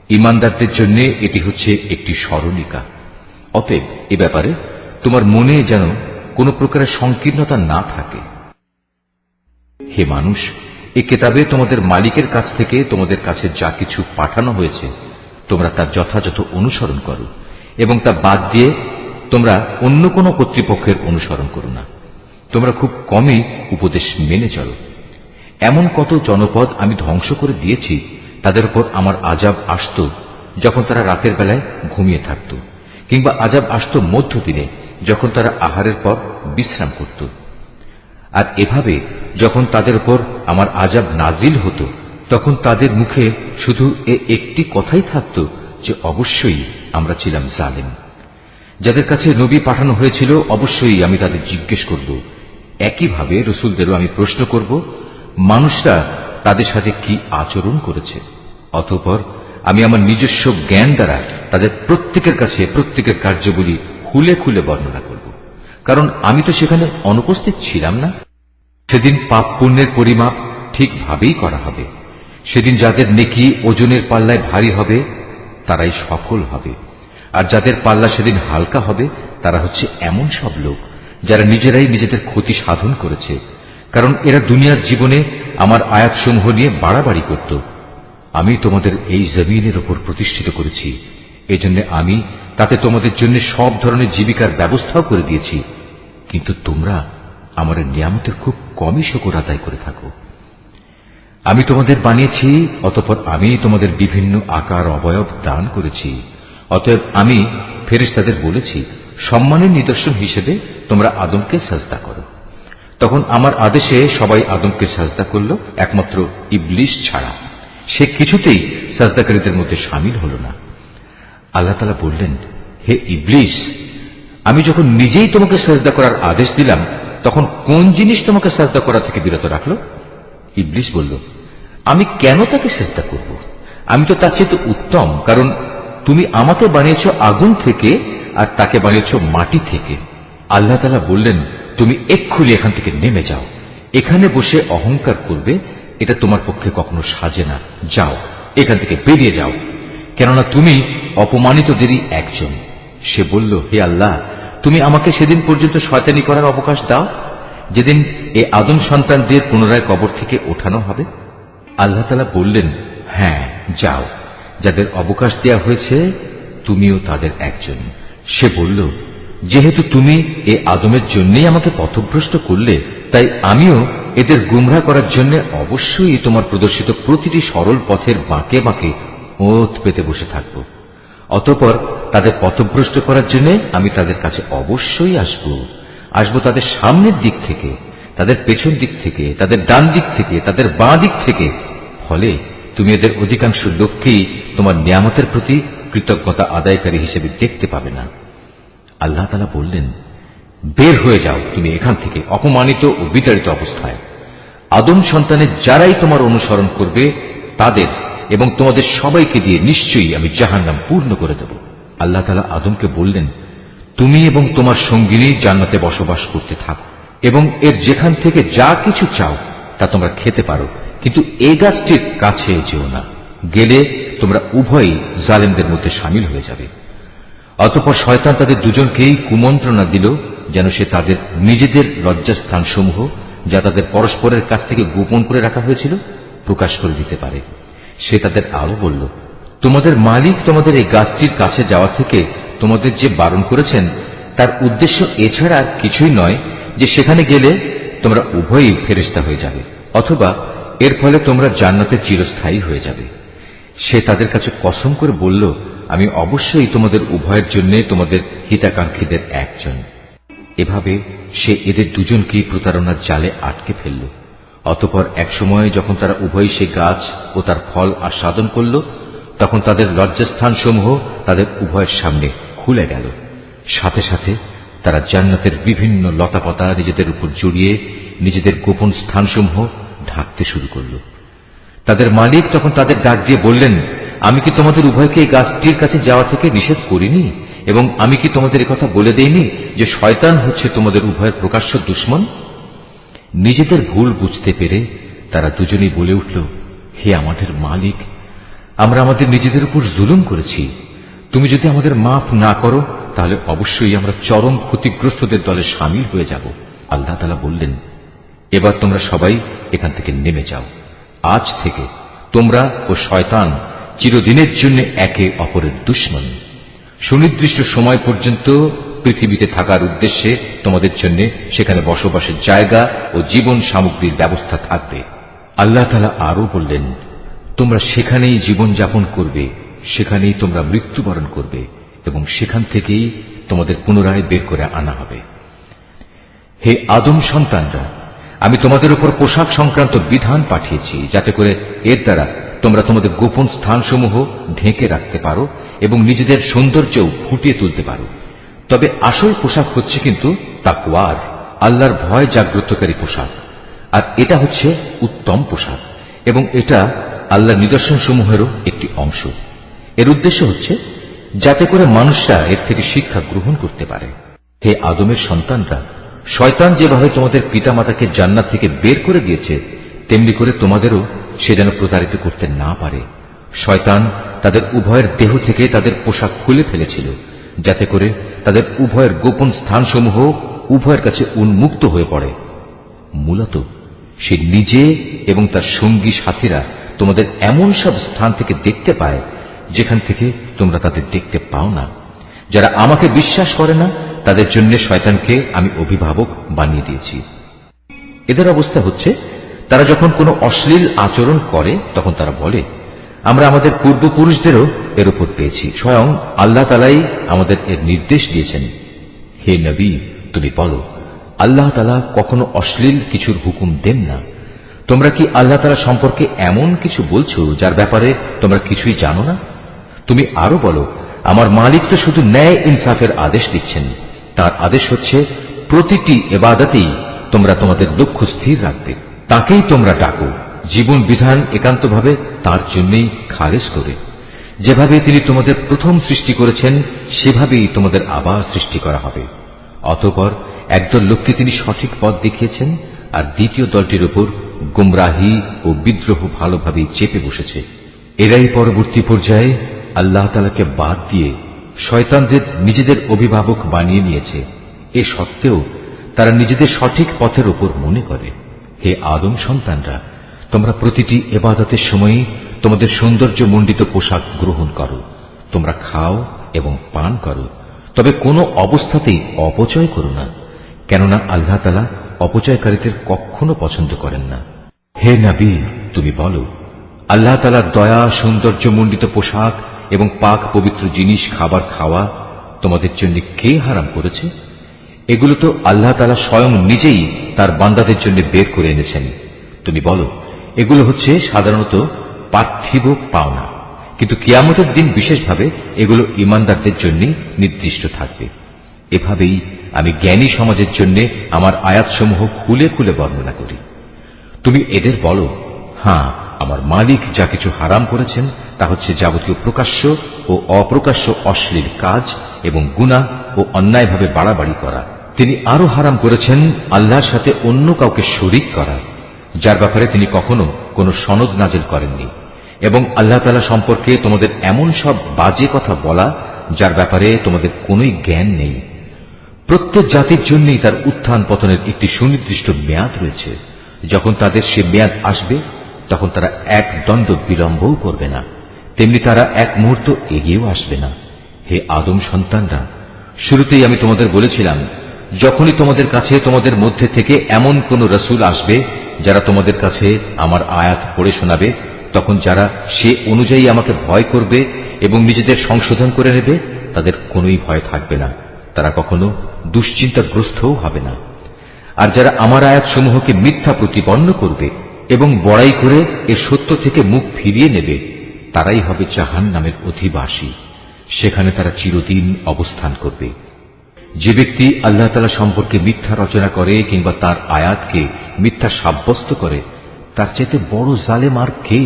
ঈমানদারদের জন্য এটি হচ্ছে একটি স্মরণিকা। অতএব এ ব্যাপারে তোমার মনে যেন কোনো প্রকারের সংকীর্ণতা না থাকে। হে মানুষ, এ কিতাবে তোমাদের মালিকের কাছ থেকে তোমাদের কাছে যা কিছু পাঠানো হয়েছে তোমরা তা যথাযথ অনুসরণ করো এবং তা বাদ দিয়ে তোমরা অন্য কোনো কর্তৃপক্ষের অনুসরণ করো না। তোমরা খুব কমই উপদেশ মেনে চলো। এমন কত জনপদ আমি ধ্বংস করে দিয়েছি, তাদের উপর আমার আযাব আসত যখন তারা রাতের বেলায় ঘুমিয়ে থাকত, কিংবা আযাব আসত মধ্যদিনে যখন তারা আহারের পর বিশ্রাম করত। আর এভাবে যখন তাদের উপর আমার আযাব নাজিল হতো তখন তাদের মুখে শুধু একটি কথাই থাকত যে অবশ্যই আমরা ছিলাম জালেম। যাদের কাছে নবী পাঠানো হয়েছিল অবশ্যই আমি তাদের জিজ্ঞেস করব। একইভাবে রসুলদেরও আমি প্রশ্ন করব মানুষরা তাদের সাথে কি আচরণ করেছে। অতঃপর আমি আমার নিজস্ব জ্ঞান দ্বারা তাদের প্রত্যেকের কাছে প্রত্যেকের কার্যগুলি খুলে খুলে বর্ণনা করব, কারণ আমি তো সেখানে অনুপস্থিত ছিলাম না। সেদিন পাপ পুণ্যের পরিমাপ ঠিকভাবেই করা হবে। সেদিন যাদের নেকি ওজনের পাল্লায় ভারী হবে তারাই সফল হবে, আর যাদের পাল্লা সেদিন হালকা হবে তারা হচ্ছে এমন সব লোক যারা নিজেরাই নিজেদের ক্ষতি সাধন করেছে, কারণ এরা দুনিয়ার জীবনে আমার আয়াতসমূহ নিয়ে বাড়াবাড়ি করত। আমি তোমাদের এই জমিনের ওপর প্রতিষ্ঠিত করেছি, এজন্য আমি তাতে তোমাদের জন্য সব ধরনের জীবিকার ব্যবস্থাও করে দিয়েছি, কিন্তু তোমরা আমার নিয়ামতের খুব কমই শুকর আদায় করে থাকো। আমি তোমাদের বানিয়েছি, অতঃপর আমি তোমাদের বিভিন্ন আকার অবয়ব দান করেছি। অতএব আমি ফেরেশতাদের বলেছি সম্মানের নিদর্শন হিসেবে তোমরা আদমকে সাজদা করো। তখন আমার আদেশে সবাই আদমকে সাজদা করল, একমাত্র ইবলিস ছাড়া। সে কিছুতেই সাজদাকারীদের মধ্যে শামিল হল না। আল্লাহ তাআলা বললেন, হে ইবলিস, আমি যখন নিজেই তোমাকে সাজদা করার আদেশ দিলাম তখন কোন জিনিস তোমাকে সাজদা করা থেকে বিরত রাখল? ইবলিস বলল, আমি কেন তাকে সাজদা করব? আমি তো তার চেয়ে উত্তম, কারণ তুমি আমাকে বানিয়েছ আগুন থেকে আর তাকে বানিয়েছ মাটি থেকে। আল্লাহ তাআলা বললেন, তুমি এক্ষুনি এখান থেকে নেমে যাও। এখানে বসে অহংকার করবে এটা তোমার পক্ষে কখনো সাজে না। যাও, এখান থেকে বেরিয়ে যাও, কেননা তুমি অপমানিতদেরই একজন। সে বলল, হে আল্লাহ, তুমি আমাকে সেদিন পর্যন্ত শয়তানি করার অবকাশ দাও যেদিন এই আদম সন্তানদের পুনরায় কবর থেকে ওঠানো হবে। আল্লাহ তাআলা বললেন, হ্যাঁ যাও, যাদের অবকাশ দেয়া হয়েছে তুমিও তাদের একজন। সে বলল, যেহেতু তুমি এ আদমের জন্যই আমাকে পথভ্রষ্ট করলে, তাই আমিও এদের গুমরাহ করার জন্য অবশ্যই তোমার প্রদর্শিত প্রতিটি সরল পথের বাঁকে বাঁকে ওত পেতে বসে থাকব। অতঃপর তাদের পথভ্রষ্ট করার জন্য আমি তাদের কাছে অবশ্যই আসব তাদের সামনের দিক থেকে, তাদের পেছন দিক থেকে, তাদের ডান দিক থেকে, তাদের বাঁ দিক থেকে। ফলে তুমি এদের অধিকাংশ লোককেই তোমার নিয়ামতের প্রতি কৃতজ্ঞতা আদায়কারী হিসেবে দেখতে পাবে না। আল্লাহ তাআলা বললেন, বের হয়ে যাও তুমি এখান থেকে অপমানিত ও বিতাড়িত অবস্থায়। আদম সন্তানের যারাই তোমার অনুসরণ করবে তাদের এবং তোমাদের সবাইকে দিয়ে নিশ্চয়ই আমি জাহান্নাম পূর্ণ করে দেব। আল্লাহ তাআলা আদমকে বললেন, তুমি এবং তোমার সঙ্গিনী জান্নাতে বসবাস করতে থাকো এবং এর যেখান থেকে যা কিছু চাও তা তোমরা খেতে পারো, কিন্তু এই গাছটির কাছে যেও না, গেলে তোমরা উভয়ই জালেমদের মধ্যে সামিল হয়ে যাবে। অতঃপর শয়তান তাদের দুজনকেই কুমন্ত্রণা দিল যেন সে তাদের নিজেদের লজ্জাস্থানসমূহ, যা তাদের পরস্পরের কাছ থেকে গোপন করে রাখা হয়েছিল, প্রকাশ করে দিতে পারে। সে তাদের আরো বলল, তোমাদের মালিক তোমাদের এই গাছটির কাছে যাওয়া থেকে তোমাদের যে বারণ করেছেন তার উদ্দেশ্য এছাড়া আর কিছুই নয় যে সেখানে গেলে তোমরা উভয়ই ফেরেশতা হয়ে যাবে, অথবা এর ফলে তোমরা জান্নাতে চিরস্থায়ী হয়ে যাবে। সে তাদের কাছে কসম করে বলল, আমি অবশ্যই তোমাদের উভয়ের জন্য তোমাদের হিতাকাঙ্ক্ষীদের একজন। এভাবে সে এদের দুজনকেই প্রতারণার জালে আটকে ফেলল। অতঃপর এক সময় যখন তারা উভয়ই সে গাছ ও তার ফল আস্বাদন করল, তখন তাদের লজ্জাস্থানসমূহ তাদের উভয়ের সামনে খুলে গেল। সাথে সাথে তারা জান্নাতের বিভিন্ন লতাপাতা নিজেদের উপর জড়িয়ে নিজেদের গোপন স্থানসমূহ ঢাকতে শুরু করল। তাদের মালিক তখন তাদের ডাক দিয়ে বললেন, আমি কি তোমাদের উভয়কে এই গাছটির কাছে যাওয়া থেকে নিষেধ করিনি, এবং আমি কি তোমাদের একথা বলে দেইনি যে শয়তান হচ্ছে তোমাদের উভয়ের প্রকাশ্য দুশমন? নিজেদের ভুল বুঝতে পেরে তারা দুজনেই বলে উঠল, হে আমাদের মালিক, আমরা আমাদের নিজেদের উপর জুলুম করেছি। তুমি যদি আমাদের মাফ না করো তাহলে অবশ্যই আমরা চরম ক্ষতিগ্রস্তদের দলে সামিল হয়ে যাব। আল্লাহ তাআলা বললেন, এবার তোমরা সবাই এখান থেকে নেমে যাও। আজ থেকে তোমরা ও শয়তান চিরদিনের জন্য একে অপরের দুশমন। সুনির্দিষ্ট সময় পর্যন্ত পৃথিবীতে থাকার উদ্দেশ্যে তোমাদের জন্য সেখানে বসবাসের জায়গা ও জীবন সামগ্রীর ব্যবস্থা থাকবে। আল্লাহ তাআলা আরো বললেন, তোমরা সেখানেই জীবন যাপন করবে, সেখানেই তোমরা মৃত্যুবরণ করবে, এবং সেখান থেকেই তোমাদের পুনরায় বের করে আনা হবে। হে আদম সন্তানরা, আমি তোমাদের উপর পোশাক সংক্রান্ত বিধান পাঠিয়েছি, যাতে করে এর দ্বারা তোমরা তোমাদের গোপন স্থানসমূহ ঢেকে রাখতে পারো এবং নিজেদের সৌন্দর্যও ফুটিয়ে তুলতে পারো। তবে আসল পোশাক হচ্ছে কিন্তু তাকওয়ার, আল্লাহর ভয় জাগ্রতকারী পোশাক। আর এটা হচ্ছে উত্তম পোশাক, এবং এটা আল্লাহর নিদর্শনসমূহেরও একটি অংশ। এর উদ্দেশ্য হচ্ছে যাতে করে মানুষরা এর থেকে শিক্ষা গ্রহণ করতে পারে। হে আদমের সন্তানরা, শয়তান যেভাবে তোমাদের পিতামাতাকে জান্নাত থেকে বের করে দিয়েছে, তেমনি করে তোমাদেরও সে যেন প্রতারিত করতে না পারে। শয়তান তাদের উভয়ের দেহ থেকে তাদের পোশাক খুলে ফেলেছিল, যাতে করে তাদের উভয়ের গোপন স্থানসমূহ উভয়ের কাছে উন্মুক্ত হয়ে পড়ে। মূলত সে নিজে এবং তার সঙ্গী সাথীরা তোমাদের এমন সব স্থান থেকে দেখতে পায় যেখান থেকে তোমরা তাদের দেখতে পাও না। যারা আমাকে বিশ্বাস করে না তাদের জন্য শয়তানকে আমি অভিভাবক বানিয়ে দিয়েছি। এদের অবস্থা হচ্ছে, তারা যখন কোনো অশ্লীল আচরণ করে তখন তারা বলে, আমরা আমাদের পূর্বপুরুষদেরও এর উপর পেয়েছি, স্বয়ং আল্লাহ তাআলাই আমাদের এর নির্দেশ দিয়েছেন। হে নবী, তুমি বলো, আল্লাহ তাআলা কখনো অশ্লীল কিছুর হুকুম দেন না। তোমরা কি আল্লাহ তাআলা সম্পর্কে এমন কিছু বলছো যার ব্যাপারে তোমরা কিছুই জানো না? তুমি আরো বলো, আমার মালিক তো শুধু ন্যায় ইনসাফের আদেশ দিচ্ছেন। তার আদেশ হচ্ছে প্রতিটি ইবাদতেই তোমরা তোমাদের লক্ষ্য স্থির রাখবে, তাকেই তোমরা ডাকো, জীবন বিধান একান্তভাবে তার জন্যই খালেস করে। যেভাবে তিনি তোমাদের প্রথম সৃষ্টি করেছেন সেভাবেই তোমাদের আবার সৃষ্টি করা হবে। অতঃপর একদল লোককে তিনি সঠিক পথ দেখিয়েছেন, আর দ্বিতীয় দলটির উপর গুমরাহি ও বিদ্রোহ ভালোভাবেই চেপে বসেছে। এরাই পরবর্তী পর্যায়ে আল্লাহ তাআলাকে বাদ দিয়ে শয়তানদের নিজেদের অভিভাবক বানিয়ে নিয়েছে। এ সত্ত্বেও তারা নিজেদের সঠিক পথের উপর মনে করে। হে আদম সন্তানরা, তোমরা প্রতিটি ইবাদতের সময়ই তোমাদের সৌন্দর্য মণ্ডিত পোশাক গ্রহণ করো, তোমরা খাও এবং পান করো, তবে কোনো অবস্থাতেই অপচয় করো না, কেননা আল্লাহ তাআলা অপচয়কারীদের কখনো পছন্দ করেন না। হে নবী, তুমি বলো, আল্লাহ তাআলার দয়া সৌন্দর্য মণ্ডিত পোশাক এবং পাক পবিত্র জিনিস খাবার খাওয়া তোমাদের জন্য কে হারাম করেছে? এগুলো তো আল্লাহ তাআলা স্বয়ং নিজেই তার বান্দাদের জন্য বের করে এনেছেন। তুমি বলো, এগুলো হচ্ছে সাধারণত পার্থিব পাওনা, কিন্তু কিয়ামতের দিন বিশেষভাবে এগুলো ঈমানদারদের জন্য নির্দিষ্ট থাকবে। এভাবেই আমি জ্ঞানী সমাজের জন্য আমার আয়াতসমূহ খুলে খুলে বর্ণনা করি। তুমি এদের বলো, হ্যাঁ, আমার মালিক যা কিছু হারাম করেছেন তা হচ্ছে যাবতীয় প্রকাশ্য ও অপ্রকাশ্য অশ্লীল কাজ এবং গুনাহ ও অন্যায়ভাবে বাড়াবাড়ি করা, তিনি আরো হারাম করেছেন আল্লাহর সাথে অন্য কাউকে শরীক করা, যার ব্যাপারে তিনি কখনো কোনো সনদ নাজিল করেননি, এবং আল্লাহ তাআলা সম্পর্কে তোমাদের এমন সব বাজে কথা বলা যার ব্যাপারে তোমাদের কোনোই জ্ঞান নেই। প্রত্যেক জাতির জন্যই তার উত্থান পতনের একটি সুনির্দিষ্ট মেয়াদ রয়েছে। যখন তাদের সে মেয়াদ আসবে তখন তারা এক দণ্ড বিলম্বও করবে না, তেমনি তারা এক মুহূর্ত এগিয়েও আসবে না। হে আদম সন্তানরা, শুরুতেই আমি তোমাদের বলেছিলাম, যখনই তোমাদের কাছে তোমাদের মধ্যে থেকে এমন কোন রসুল আসবে যারা তোমাদের কাছে আমার আয়াত পড়ে শোনাবে, তখন যারা সে অনুযায়ী আমাকে ভয় করবে এবং নিজেদের সংশোধন করে নেবে তাদের কোনোই ভয় থাকবে না, তারা কখনো দুশ্চিন্তাগ্রস্তও হবে না। আর যারা আমার আয়াতসমূহকে মিথ্যা প্রতিপন্ন করবে এবং বড়াই করে এ সত্য থেকে মুখ ফিরিয়ে নেবে, তারাই হবে জাহান্নামের অধিবাসী, সেখানে তারা চিরদিন অবস্থান করবে। যে ব্যক্তি আল্লাহ তাআলা সম্পর্কে মিথ্যা রচনা করে কিংবা তার আয়াতকে মিথ্যা সাব্যস্ত করে, তার চাইতে বড় জালেম আর কে?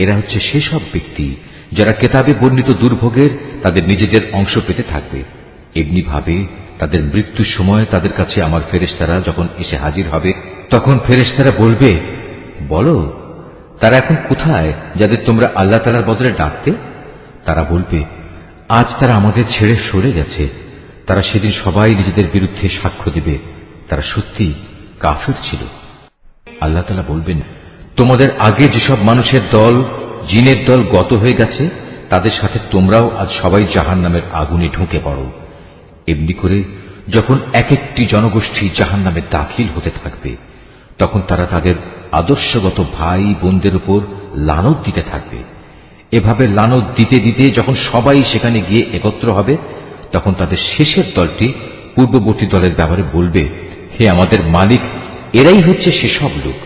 এরা হচ্ছে সেসব ব্যক্তি যারা কেতাবে বর্ণিত দুর্ভোগের তাদের নিজেদের অংশ পেতে থাকবে। এমনি ভাবে তাদের মৃত্যুর সময় তাদের কাছে আমার ফেরেশতারা যখন এসে হাজির হবে, তখন ফেরেশতারা বলবে, বলো তারা এখন কোথায় যাদের তোমরা আল্লাহ তাআলার বদলে ডাকতে? তারা বলবে, আজ তারা আমাদের ছেড়ে সরে গেছে। তারা সেদিন সবাই নিজেদের বিরুদ্ধে সাক্ষ্য দেবে, তারা সত্যি কাফির ছিল। আল্লাহ তাআলা বলবেন, তোমাদের আগে যেসব মানুষের দল, জিনের দল গত হয়ে গেছে, তাদের সাথে তোমরাও আজ সবাই জাহান্নামের আগুনে ঢুকে পড়ো। এমনি করে যখন এক একটি জনগোষ্ঠী জাহান্নামে দাখিল হতে থাকবে, তখন তারা তাদের আদর্শগত ভাই বোনদের উপর লানত দিতে থাকবে। এভাবে লানত দিতে দিতে যখন সবাই সেখানে গিয়ে একত্র হবে, তখন তাদের শেষের দলটি পূর্ববর্তী দলের ব্যাপারে বলবে, হে আমাদের মালিক, এরাই হচ্ছে সেসব লোক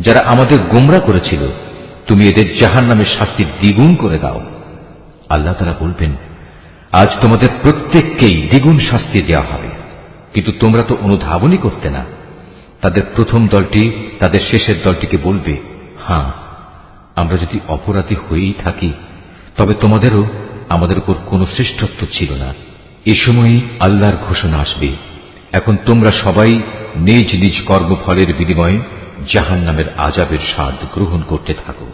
যারা আমাদের গোমরা করেছিল, তুমি এদের জাহান্নামের শাস্তি দ্বিগুণ করে দাও। আল্লাহ তাআলা বলবেন, আজ তোমাদের প্রত্যেককেই দ্বিগুণ শাস্তি দেওয়া হবে, কিন্তু তোমরা তো অনুধাবনই করতে না। তাদের প্রথম দলটি তাদের শেষের দলটিকে বলবে, হ্যাঁ, আমরা যদি অপরাধী হয়েই থাকি তবে তোমাদেরও আমাদের উপর কোনো শ্রেষ্ঠত্ব ছিল না। এ সময়ই আল্লাহর ঘোষণা আসবে, এখন তোমরা সবাই নিজ নিজ কর্মফলের বিনিময়ে জাহান্নামের আযাবের স্বাদ গ্রহণ করতে থাকো।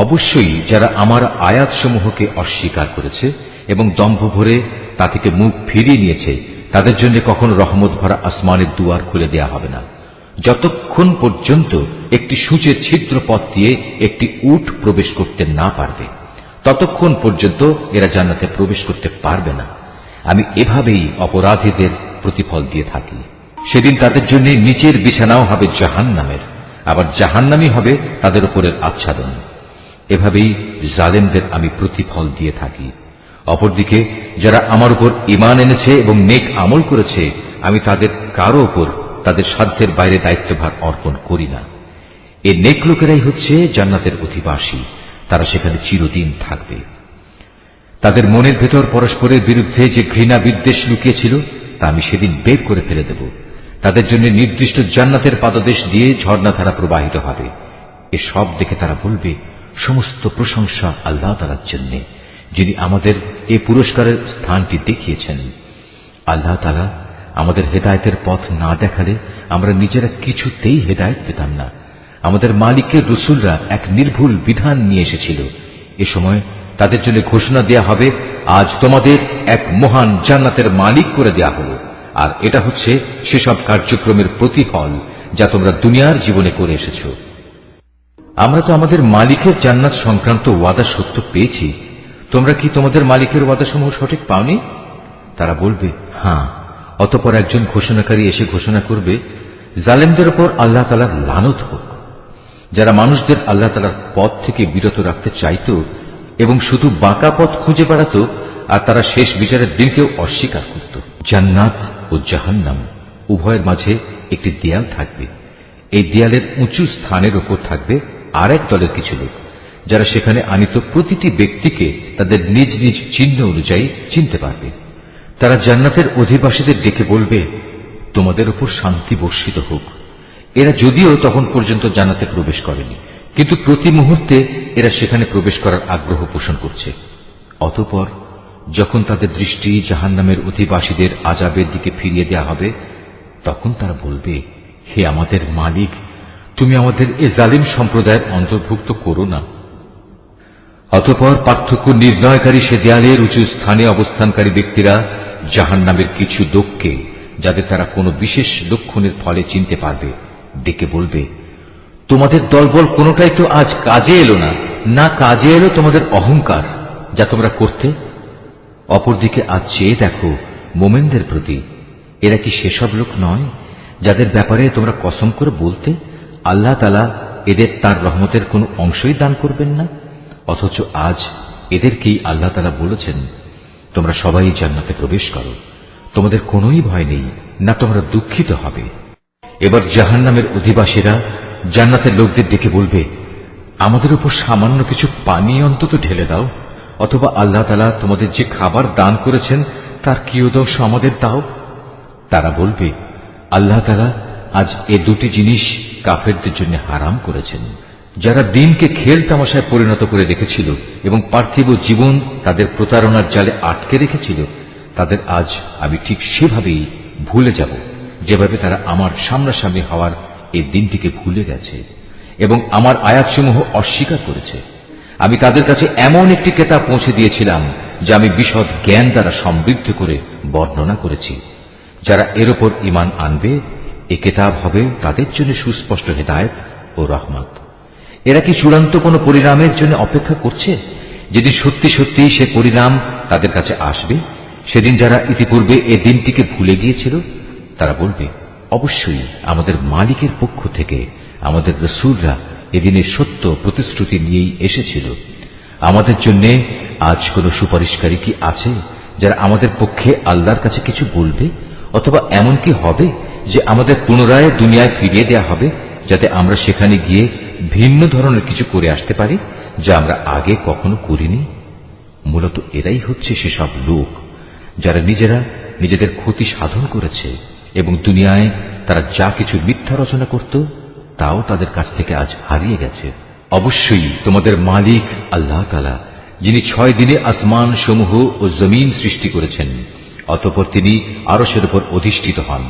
অবশ্যই যারা আমার আয়াতসমূহকে অস্বীকার করেছে এবং দম্ভ ভরে তা থেকে মুখ ফিরিয়ে নিয়েছে, তাদের জন্য কখনো রহমত ভরা আসমানের দুয়ার খুলে দেয়া হবে না, যতক্ষণ পর্যন্ত একটি সূচের ছিদ্র পথ দিয়ে একটি উট প্রবেশ করতে না পারবে, ততক্ষণ পর্যন্ত এরা জান্নাতে প্রবেশ করতে পারবে না। আমি এভাবেই অপরাধীদের প্রতিফল দিয়ে থাকি। সেদিন তাদের জন্য নিচের বিছানাও হবে জাহান্নামের, আবার জাহান্নামই হবে তাদের উপরের আচ্ছাদন। এভাবেই জালেমদের আমি প্রতিফল দিয়ে থাকি। অপরদিকে যারা আমার উপর ঈমান এনেছে এবং নেক আমল করেছে, আমি তাদের কারো উপর তাদের সাধ্যের বাইরে দায়িত্বভার অর্পণ করি না। এ নেক লোকেরাই হচ্ছে জান্নাতের অধিবাসী, তারা সেখানে চিরদিন থাকবে। তাদের মনের ভেতর পরস্পরের বিরুদ্ধে যে ঘৃণা বিদ্বেষ লুকিয়েছিল তা আমি সেদিন বের করে ফেলে দেব। তাদের জন্য নির্দিষ্ট জান্নাতের পাদদেশ দিয়ে ঝর্ণাধারা প্রবাহিত হবে। এসব দেখে তারা বলবে, সমস্ত প্রশংসা আল্লাহ তাআলার জন্য, যিনি আমাদের এই পুরস্কারের স্থানটি দেখিয়েছেন। আল্লাহ তাআলা আমাদের হেদায়েতের পথ না দেখালে আমরা নিজেরা কিছুতেই হেদায়েত পেতাম না। আমাদের মালিকের রসুলরা এক নির্ভুল বিধান নিয়ে এসেছিল। এ সময় তাদের জন্য ঘোষণা দেয়া হবে, আজ তোমাদের এক মহান জান্নাতের মালিক করে দেয়া হলো, আর এটা হচ্ছে সেসব কার্যক্রমের প্রতিফল যা তোমরা দুনিয়ার জীবনে করে এসেছ। আমরা তো আমাদের মালিকের জান্নাত সংক্রান্ত ওয়াদা সত্য পেয়েছি, তোমরা কি তোমাদের মালিকের ওয়াদাসমূহ সঠিক পাওনি? তারা বলবে, হ্যাঁ। অতঃপর একজন ঘোষণাকারী এসে ঘোষণা করবে, জালেমদের উপর আল্লাহ তাআলার লানত হোক। যারা মানুষদের আল্লাহ তাআলার পথ থেকে বিরত রাখতে চাইত এবং শুধু বাঁকা পথ খুঁজে বেড়াত, আর তারা শেষ বিচারের দিনকেও অস্বীকার করত। জান্নাত ও জাহান্নাম উভয়ের মাঝে একটি দেয়াল থাকবে। এই দেয়ালের উঁচু স্থানের উপর থাকবে আরেক দলের কিছু লোক, যারা সেখানে আনিত প্রতিটি ব্যক্তিকে তাদের নিজ নিজ চিহ্ন অনুযায়ী চিনতে পারবে। তারা জান্নাতের অধিবাসীদের ডেকে বলবে, তোমাদের উপর শান্তি বর্ষিত হোক। এরা যদিও তখন পর্যন্ত জান্নাতে প্রবেশ করেনি, কিন্তু প্রতি মুহূর্তে এরা সেখানে প্রবেশ করার আগ্রহ পোষণ করছে। অতঃপর যখন তাদের দৃষ্টি জাহান্নামের অধিবাসীদের আযাবের দিকে ফিরিয়ে দেয়া হবে, তখন তারা বলবে, হে আমাদের মালিক, তুমি আমাদের এ জালিম সম্প্রদায়ের অন্তর্ভুক্ত করো না। অতঃপর পার্থক্য নির্ণয়কারী সে দেয়ালের উঁচু স্থানে অবস্থানকারী ব্যক্তিরা জাহান্নামের কিছু লোককে, যাদের তারা কোনো বিশেষ লক্ষণের ফলে চিনতে পারবে, ডেকে বলবে, তোমাদের দলবল কোনোটাই তো আজ কাজে এলো না, না কাজে এলো তোমাদের অহংকার যা তোমরা করতে। অপরদিকে আজ চেয়ে দেখো মোমেনদের প্রতি, এরা কি সেসব লোক নয় যাদের ব্যাপারে তোমরা কসম করে বলতে, আল্লাহ তাআলা এদের তার রহমতের কোনো অংশই দান করবেন না, অথচ আজ এদেরকেই আল্লাহ তাআলা বলেছেন, তোমরা সবাই জান্নাতে প্রবেশ করো, তোমাদের কোনোই ভয় নেই, না তোমরা দুঃখিত হবে। এবার জাহান্নামের অধিবাসীরা জান্নাতের লোকদের ডেকে বলবে, আমাদের উপর সামান্য কিছু পানি অন্তত ঢেলে দাও, অথবা আল্লাহ তাআলা তোমাদের যে খাবার দান করেছেন তার কিয়দংশ আমাদের দাও। তারা বলবে, আল্লাহ তাআলা আজ এ দুটি জিনিস কাফেরদের জন্য হারাম করেছেন। যারা দিনকে খেল তামাশায় পরিণত করে রেখেছিল এবং পার্থিব জীবন তাদের প্রতারণার জালে আটকে রেখেছিল, তাদের আজ আমি ঠিক সেভাবেই ভুলে যাব যেভাবে তারা আমার সামনাসামনি হওয়ার এই দিনটিকে ভুলে গেছে এবং আমার আয়াতসমূহ অস্বীকার করেছে। আমি তাদের কাছে এমন একটি কিতাব পৌঁছে দিয়েছিলাম যা আমি বিশদ জ্ঞান দ্বারা সমৃদ্ধ করে বর্ণনা করেছি। যারা এর উপর ঈমান আনবে, এ কিতাব হবে তাদের জন্য সুস্পষ্ট হেদায়েত ও রহমত। এরা কি চূড়ান্ত কোন পরিণামের জন্য অপেক্ষা করছে? যেদিন সত্যি সত্যি সে পরিণাম তাদের কাছে আসবে, সেদিন যারা ইতিপূর্বে এ দিনটিকে ভুলে গিয়েছিল তারা বলবে, অবশ্যই আমাদের মালিকের পক্ষ থেকে আমাদের রাসূলরা এদিনের সত্য প্রতিশ্রুতি নিয়েই এসেছিল। আমাদের জন্য আজ কোন সুপারিশকারী কি আছে যারা আমাদের পক্ষে আল্লাহর কাছে কিছু বলবে? অথবা এমন কি হবে যে আমাদের পুনরায় দুনিয়ায় ফিরিয়ে দেয়া হবে, যাতে আমরা সেখানে গিয়ে ভিন্ন ধরনের কিছু করে আসতে পারি যা আমরা আগে কখনো করিনি? মূলত এরাই হচ্ছে সেসব লোক যারা নিজেরা নিজেদের ক্ষতি সাধন করেছে এবং দুনিয়ায় তারা যা কিছু মিথ্যা রচনা করত তাও তাদের কাছ থেকে আজ হারিয়ে গেছে। অবশ্যই তোমাদের মালিক আল্লাহ তাআলা, যিনি 6 দিনে আসমান সমূহ ও জমিন সৃষ্টি করেছেন, অতঃপর তিনি আরশের উপর অধিষ্ঠিত হন।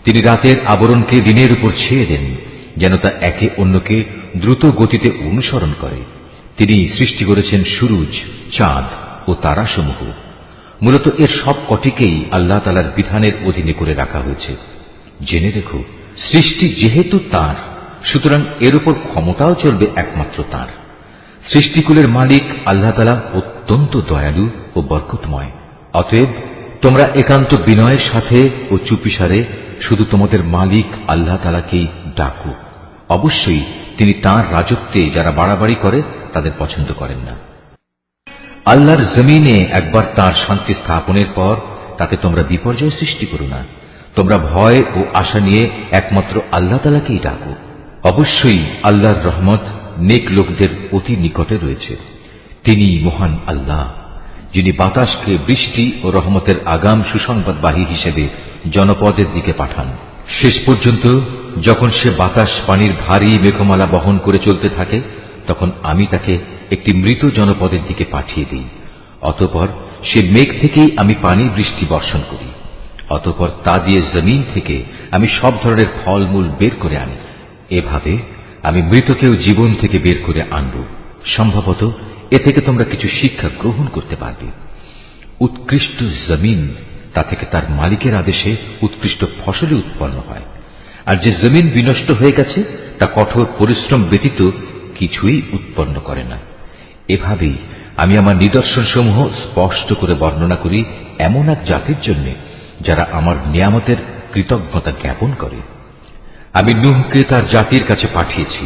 তিনি রাতের আবরণকে দিনের উপর ছেয়ে দেন যেন তা একে অন্যকে দ্রুত গতিতে অনুসরণ করে। তিনি সৃষ্টি করেছেন সূরজ, চাঁদ ও তারাসমূহ। মূলত এর সব কটিকেই আল্লাহ তাআলার বিধানের অধীনে করে রাখা হয়েছে। জেনে রেখো, সৃষ্টি যেহেতু তাঁর, সুতরাং এর উপর ক্ষমতাও চলবে একমাত্র তাঁর। সৃষ্টিকুলের মালিক আল্লাহ তাআলা অত্যন্ত দয়ালু ও বরকতময়। অতএব তোমরা একান্ত বিনয়ের সাথে ও চুপিসারে শুধু তোমাদের মালিক আল্লাহ তাআলাকেই ডাকো। অবশ্যই তিনি তাঁর রাজত্বে যারা বাড়াবাড়ি করে তাদের পছন্দ করেন না। আল্লাহর জমিনে একবার তাঁর শান্তি স্থাপনের পর তাতে তোমরা বিপর্যয় সৃষ্টি করো না। তোমরা ভয় ও আশা নিয়ে একমাত্র আল্লাহ তাআলাকেই ডাকো। অবশ্যই আল্লাহর রহমত নেক লোকদের অতি নিকটে রয়েছে। তিনি মহান আল্লাহ, যিনি বাতাসকে বৃষ্টি ও রহমতের আগাম সুসংবাদবাহী হিসেবে জনপদের দিকে পাঠান। শেষ পর্যন্ত যখন সে বাতাস পানির ভারী মেঘমালা বহন করে চলতে থাকে, তখন আমি তাকে একটি মৃত জনপদের দিকে পাঠিয়ে দিই। অতঃপর সে মেঘ থেকেই আমি পানি বৃষ্টি বর্ষণ করি। অতঃপর তা দিয়ে জমিন থেকে আমি সব ধরনের ফলমূল বের করে আনি। এভাবে আমি মৃতকেও জীবন থেকে বের করে আনব। সম্ভবত এ থেকে তোমরা কিছু শিক্ষা গ্রহণ করতে পারবে। উৎকৃষ্ট জমিন, তা থেকে তার মালিকের আদেশে উৎকৃষ্ট ফসল উৎপন্ন হয়। আর যে জমিন বিনষ্ট হয়ে গেছে তা কঠোর পরিশ্রম ব্যতীত কিছুই উৎপন্ন করে না। এভাবেই আমি আমার নিদর্শনসমূহ স্পষ্ট করে বর্ণনা করি এমন এক জাতির জন্য যারা আমার নিয়ামতের কৃতজ্ঞতা জ্ঞাপন করে। আমি নূহকে তার জাতির কাছে পাঠিয়েছি।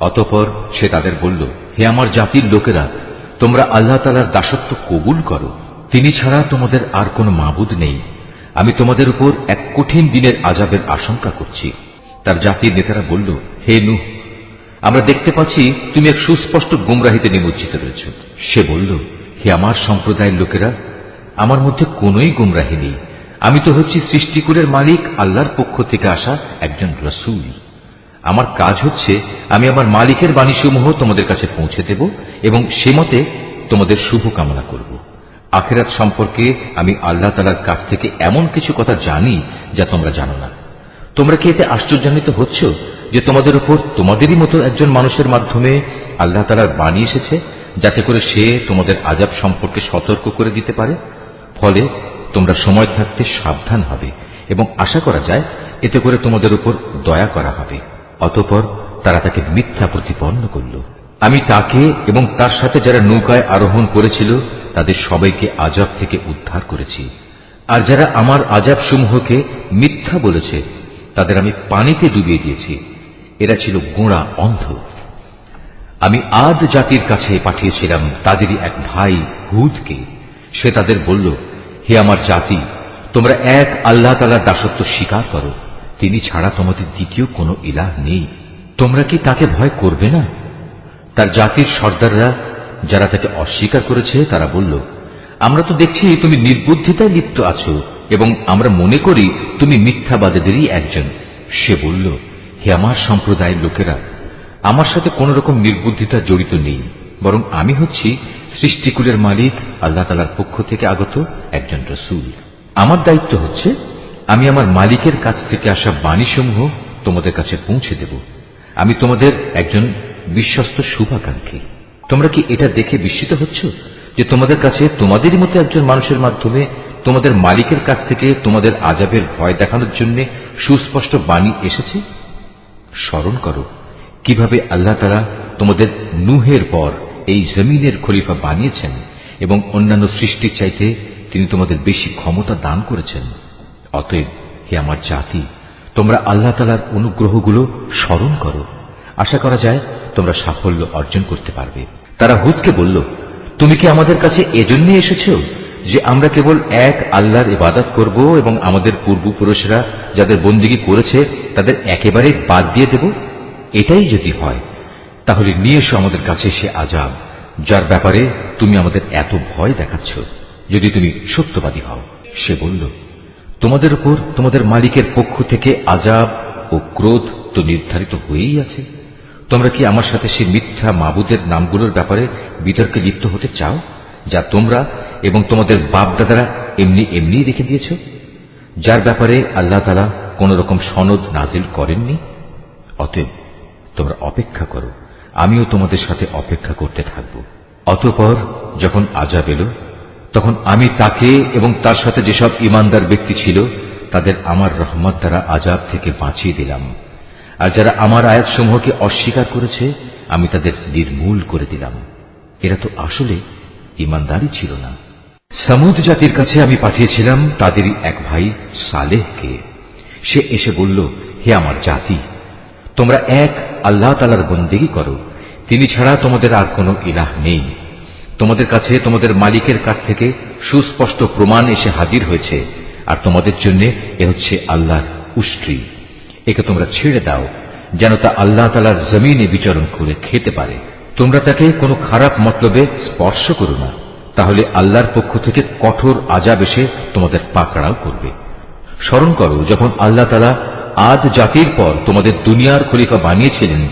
অতঃপর সে তাদের বলল, হে আমার জাতির লোকেরা, তোমরা আল্লাহ তাআলার দাসত্ব কবুল করো। তিনি ছাড়া তোমাদের আর কোনো মাবুদ নেই। আমি তোমাদের উপর এক কঠিন দিনের আযাবের আশঙ্কা করছি। তার জাতির নেতারা বলল, হে নূহ, আমরা দেখতে পাচ্ছি তুমি এক সুস্পষ্ট গুমরাহিতে নিমজ্জিত রয়েছ। সে বলল, হে আমার সম্প্রদায়ের লোকেরা, আমার মধ্যে কোনোই গুমরাহি নেই। আমি তো হচ্ছি সৃষ্টিকুলের মালিক আল্লাহর পক্ষ থেকে আসা একজন রাসূল। আমার কাজ হচ্ছে আমি আমার মালিকের বাণীসমূহ তোমাদের কাছে পৌঁছে দেব এবং সে মতে তোমাদের শুভ কামনা করব। আখিরাত সম্পর্কে আমি আল্লাহ তাআলার কাছ থেকে এমন কিছু কথা জানি যা তোমরা জানো না। তোমরা কি এতে আশ্চর্যান্বিত হচ্ছ যে তোমাদের উপর তোমাদেরই মতো একজন মানুষের মাধ্যমে আল্লাহ তাআলার বাণী এসেছে, যাতে করে সে তোমাদের আযাব সম্পর্কে সতর্ক করে দিতে পারে? ফলে তোমরা সময় থাকতে সাবধান হবে এবং আশা করা যায় এতে করে তোমাদের উপর দয়া করা হবে। অতঃপর তারা তাকে মিথ্যা প্রতিপন্ন করল। আমি তাকে এবং তার সাথে যারা নৌকায় আরোহণ করেছিল তাদের সবাইকে আযাব থেকে উদ্ধার করেছি। আর যারা আমার আযাব সমূহকে মিথ্যা বলেছে তাদের আমি পানিতে ডুবিয়ে দিয়েছি। এরা ছিল গোঁড়া অন্ধ। আমি আদ জাতির কাছে পাঠিয়েছিলাম তাদেরই এক ভাই হুদকে। সে তাদের বলল, হে আমার জাতি, তোমরা এক আল্লাহ তাআলার দাসত্ব স্বীকার করো, তিনি ছাড়া তোমাদের দ্বিতীয় কোনো ইলাহ নেই। তোমরা কি তাকে ভয় করবে না? তার জাতির সর্দাররা যারা তাকে অস্বীকার করেছে তারা বলল, আমরা তো দেখছি তুমি নির্বুদ্ধিতায় লিপ্ত আছো এবং আমরা মনে করি তুমি মিথ্যাবাদীদেরই একজন। সে বলল, হে আমার সম্প্রদায়ের লোকেরা, আমার সাথে কোন রকম নির্বুদ্ধিতা জড়িত নেই, বরং আমি হচ্ছি সৃষ্টিকুলের মালিক আল্লাহ তাআলার পক্ষ থেকে আগত একজন রাসূল। আমার দায়িত্ব হচ্ছে আমি আমার মালিকের কাছ থেকে আসা বাণীসমূহ তোমাদের কাছে পৌঁছে দেব। আমি তোমাদের একজন বিশ্বস্ত শুভাকাঙ্ক্ষী। তোমরা কি এটা দেখে বিস্মিত হচ্ছ যে তোমাদের কাছে তোমাদেরই মতো একজন মানুষের মাধ্যমে তোমাদের মালিকের কাছ থেকে তোমাদের আযাবের ভয় দেখানোর জন্য সুস্পষ্ট বাণী এসেছে? স্মরণ করো কিভাবে আল্লাহ তাআলা তোমাদের নূহের পর এই জমিনের খলিফা বানিয়েছেন এবং অন্যান্য সৃষ্টির চাইতে তিনি তোমাদের বেশি ক্ষমতা দান করেছেন। অতএব হে আমার জাতি, তোমরা আল্লাহ তাআলার অনুগ্রহগুলো স্মরণ করো। আশা করা যায় তোমরা সাফল্য অর্জন করতে পারবে। তারা হুদকে বলল, তুমি কি আমাদের কাছে এজন্য এসেছো যে আমরা কেবল এক আল্লাহর ইবাদত করব এবং আমাদের পূর্বপুরুষরা যাদের বন্দেগী করেছে তাদের একেবারে বাদ দিয়ে দেব? এটাই যদি হয় তাহলে নিয়ে এসো আমাদের কাছে সে আযাব যার ব্যাপারে তুমি আমাদের এত ভয় দেখাচ্ছ, যদি তুমি সত্যবাদী হও। সে বলল, তোমাদের উপর তোমাদের মালিকের পক্ষ থেকে আযাব ও ক্রোধ তো নির্ধারিত হয়েই আছে। তোমরা কি আমার সাথে সে মিথ্যা মাবুদের নামগুলোর ব্যাপারে বিতর্কে লিপ্ত হতে চাও যা তোমরা এবং তোমাদের বাপ দাদারা এমনি এমনি রেখে দিয়েছ, যার ব্যাপারে আল্লাহ তাআলা কোন রকম সনদ নাজিল করেননি? অতএব তোমরা অপেক্ষা করো, আমিও তোমাদের সাথে অপেক্ষা করতে থাকব। অতঃপর যখন আযাব এলো তখন আমি তাকে এবং তার সাথে যেসব ঈমানদার ব্যক্তি ছিল তাদের আমার রহমত দ্বারা আযাব থেকে বাঁচিয়ে দিলাম। আর যারা আমার আয়াতসমূহকে অস্বীকার করেছে আমি তাদের নির্মূল করে দিলাম। এরা তো আসলে ঈমানদারই ছিল না। সামুদ জাতির কাছে আমি পাঠিয়েছিলাম তাদেরই এক ভাই সালেহকে। সে এসে বলল, হে আমার জাতি, তোমরা এক আল্লাহ তাআলার বন্দেগী করো, তিনি ছাড়া তোমাদের আর কোনো ইলাহ নেই। তোমাদের কাছে তোমাদের মালিকের কাছ থেকে সুস্পষ্ট প্রমাণ এসে হাজির হয়েছে, আর তোমাদের জন্য এ হচ্ছে আল্লাহর উষ্ট্রি। একে তোমরা ছেড়ে দাও যেন তা আল্লাহ তাআলার জমিনে বিচরণ করে খেতে পারে। তোমরা তাকে কোনো খারাপ মতলবে স্পর্শ করো না, তাহলে আল্লাহর পক্ষ থেকে কঠোর আযাব এসে তোমাদের পাকড়াও করবে। স্মরণ করো যখন আল্লাহ তাআলা আদ জাতির পর তোমাদের দুনিয়ার খলিফা বানিয়েছিলেন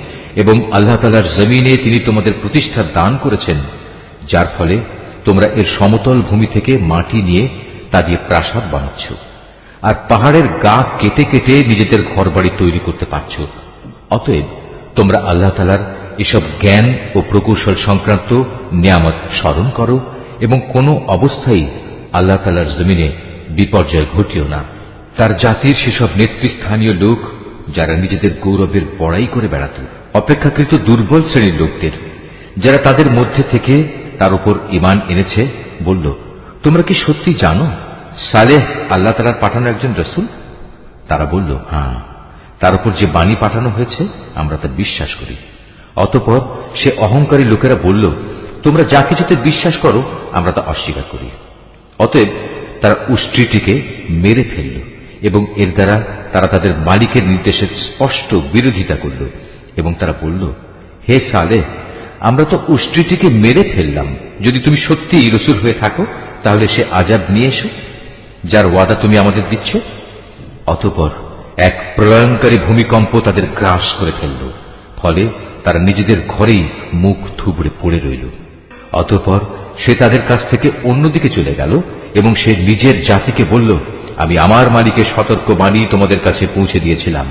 এবং আল্লাহ তাআলার জমিনে তিনি তোমাদের প্রতিষ্ঠা দান করেছেন, যার ফলে তোমরা এর সমতল ভূমি থেকে মাটি নিয়ে তা দিয়ে প্রাসাদ বানাচ্ছ আর পাহাড়ের গা কেটে কেটে নিজেদের ঘরবাড়ি তৈরি করতে পারছ। অতএব তোমরা আল্লাহ তাআলার এসব জ্ঞান ও প্রকৌশল সংক্রান্ত নিয়ামত স্মরণ করো এবং কোনো অবস্থায় আল্লাহ তাআলার জমিনে বিপর্যয় ঘটিও না। তার জাতির সেসব নেতৃস্থানীয় লোক যারা নিজেদের গৌরবের বড়াই করে বেড়াত, অপেক্ষাকৃত দুর্বল শ্রেণীর লোকদের যারা তাদের মধ্যে থেকে তার উপর ঈমান এনেছে, বলল, তোমরা কি সত্যি জানো সালেহ আল্লাহ তাআলার পাঠানো একজন রাসূল? তারা বলল, হ্যাঁ, তার উপর যে বাণী পাঠানো হয়েছে আমরা তা বিশ্বাস করি। অতঃপর সে অহংকারী লোকেরা বলল, তোমরা যা কিছুতে বিশ্বাস করো আমরা তা অস্বীকার করি। অতএব তারা উষ্ট্রিটিকে মেরে ফেলল এবং এর দ্বারা তারা তাদের মালিকের নির্দেশের স্পষ্ট বিরোধিতা করল এবং তারা বলল, হে সালেহ, আমরা তো উষ্ট্রিটিকে মেরে ফেললাম। যদি তুমি সত্যিই রাসূল হয়ে থাকো তাহলে সে আযাব নিয়ে এসো যার ওয়াদা তুমি আমাদের দিচ্ছ। অতঃপর এক প্রলয়ঙ্কারী ভূমিকম্প তাদের গ্রাস করে ফেলল, ফলে তারা নিজেদের ঘরেই মুখ থুবড়ে পড়ে রইল। অতঃপর সে তাদের কাছ থেকে অন্যদিকে চলে গেল এবং সে নিজের জাতিকে বলল, আমি আমার মালিকের সতর্ক বাণী তোমাদের কাছে পৌঁছে দিয়েছিলাম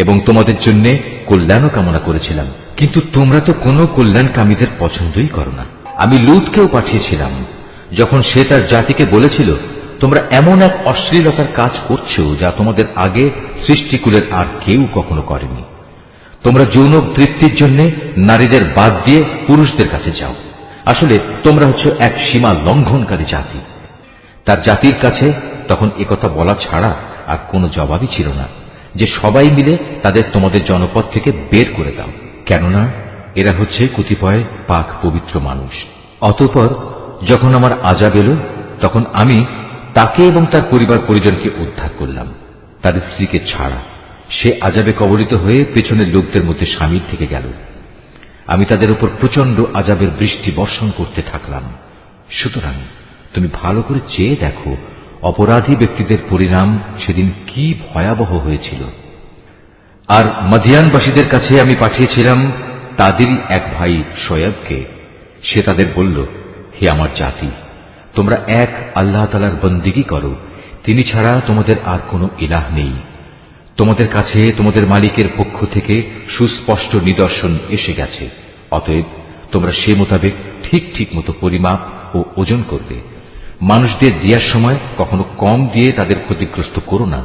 এবং তোমাদের জন্য কল্যাণও কামনা করেছিলাম, কিন্তু তোমরা তো কোনো কল্যাণকামীদের পছন্দই করো না। আমি লূতকেও পাঠিয়েছিলাম যখন সে তার জাতিকে বলেছিল, তোমরা এমন এক অশ্লীলতার কাজ করছো যা তোমাদের আগে সৃষ্টিকুলের আর কেউ কখনো করেনি। তোমরা যৌন তৃপ্তির জন্য নারীদের বাদ দিয়ে পুরুষদের কাছে যাও। আসলে তোমরা হচ্ছে এক সীমা লঙ্ঘনকারী জাতি। তার জাতির কাছে তখন একথা বলা ছাড়া আর কোনো জবাবই ছিল না যে সবাই মিলে তাদের তোমাদের জনপদ থেকে বের করে দাও, কেননা এরা হচ্ছে কতিপয় পাক পবিত্র মানুষ। অতঃপর যখন আমার আযাব এলো তখন আমি তাকে এবং তার পরিবার পরিজনকে উদ্ধার করলাম, তাদের স্ত্রীকে ছাড়া। সে আযাবে কবলিত হয়ে পেছনের লোকদের মধ্যে শামিল থেকে গেল। আমি তাদের উপর প্রচন্ড আযাবের বৃষ্টি বর্ষণ করতে থাকলাম। সুতরাং তুমি ভালো করে চেয়ে দেখো অপরাধী ব্যক্তিদের পরিণাম সেদিন কি ভয়াবহ হয়েছিল। আর মদিয়ানবাসীদের কাছে আমি পাঠিয়েছিলাম তাদেরই এক ভাই শোয়েবকে। সে তাদের বলল, হে আমার জাতি, তোমরা এক আল্লাহ তাআলার বন্দেগী করো, তিনি ছাড়া তোমাদের আর কোনো ইলাহ নেই। তোমাদের কাছে তোমাদের মালিকের পক্ষ থেকে সুস্পষ্ট নিদর্শন এসে গেছে, অতএব তোমরা সে মোতাবেক ঠিক ঠিক মতো পরিমাপ ও ওজন করবে। মানুষদের দেওয়ার সময় কখনো কম দিয়ে তাদের ক্ষতিগ্রস্ত করো না।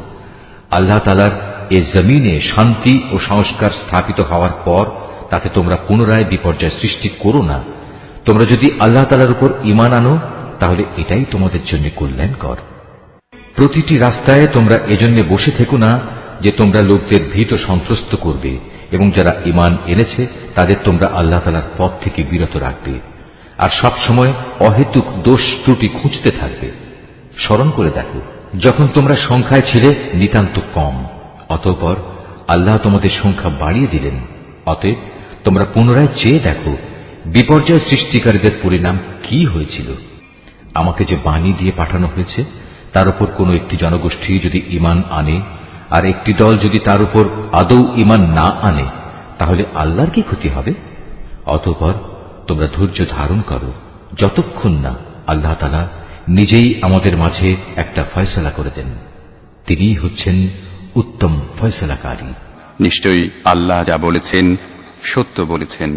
আল্লাহ তাআলার এ জমিনে শান্তি ও সংস্কার স্থাপিত হওয়ার পর তাতে তোমরা পুনরায় বিপর্যয় সৃষ্টি করো না। তোমরা যদি আল্লাহ তাআলার উপর ঈমান আনো তাহলে এটাই তোমাদের জন্য কল্যাণকর। প্রতিটি রাস্তায় তোমরা এজন্য বসে থেকো না যে তোমরা লোকদের ভীত সন্ত্রস্ত করবে এবং যারা ঈমান এনেছে তাদের তোমরা আল্লাহ তাআলার পথ থেকে বিরত রাখবে আর সব সময় অহেতুক দোষ ত্রুটি খুঁজতে থাকবে। স্মরণ করে দেখো যখন তোমরা সংখ্যায় ছিলে নিতান্ত কম, অতঃপর আল্লাহ তোমাদের সংখ্যা বাড়িয়ে দিলেন। অতএব তোমরা পুনরায় চেয়ে দেখো বিপর্যয় সৃষ্টিকারীদের পরিণাম কি হয়েছিল। আমাকে যে বাণী দিয়ে পাঠানো হয়েছে তার উপর কোনো একটি জনগোষ্ঠী যদি ঈমান আনে আর একটি দল যদি তার উপর আদৌ ঈমান না আনে তাহলে আল্লাহর কি ক্ষতি হবে? অতঃপর তোমরা ধৈর্য ধারণ করো যতক্ষণ না আল্লাহ তাআলা নিজেই আমাদের মাঝে একটা ফয়সালা করে দেন। তিনিই হচ্ছেন উত্তম ফয়সালাকারী। নিশ্চয়ই আল্লাহ যা বলেছেন সত্য বলেছেন।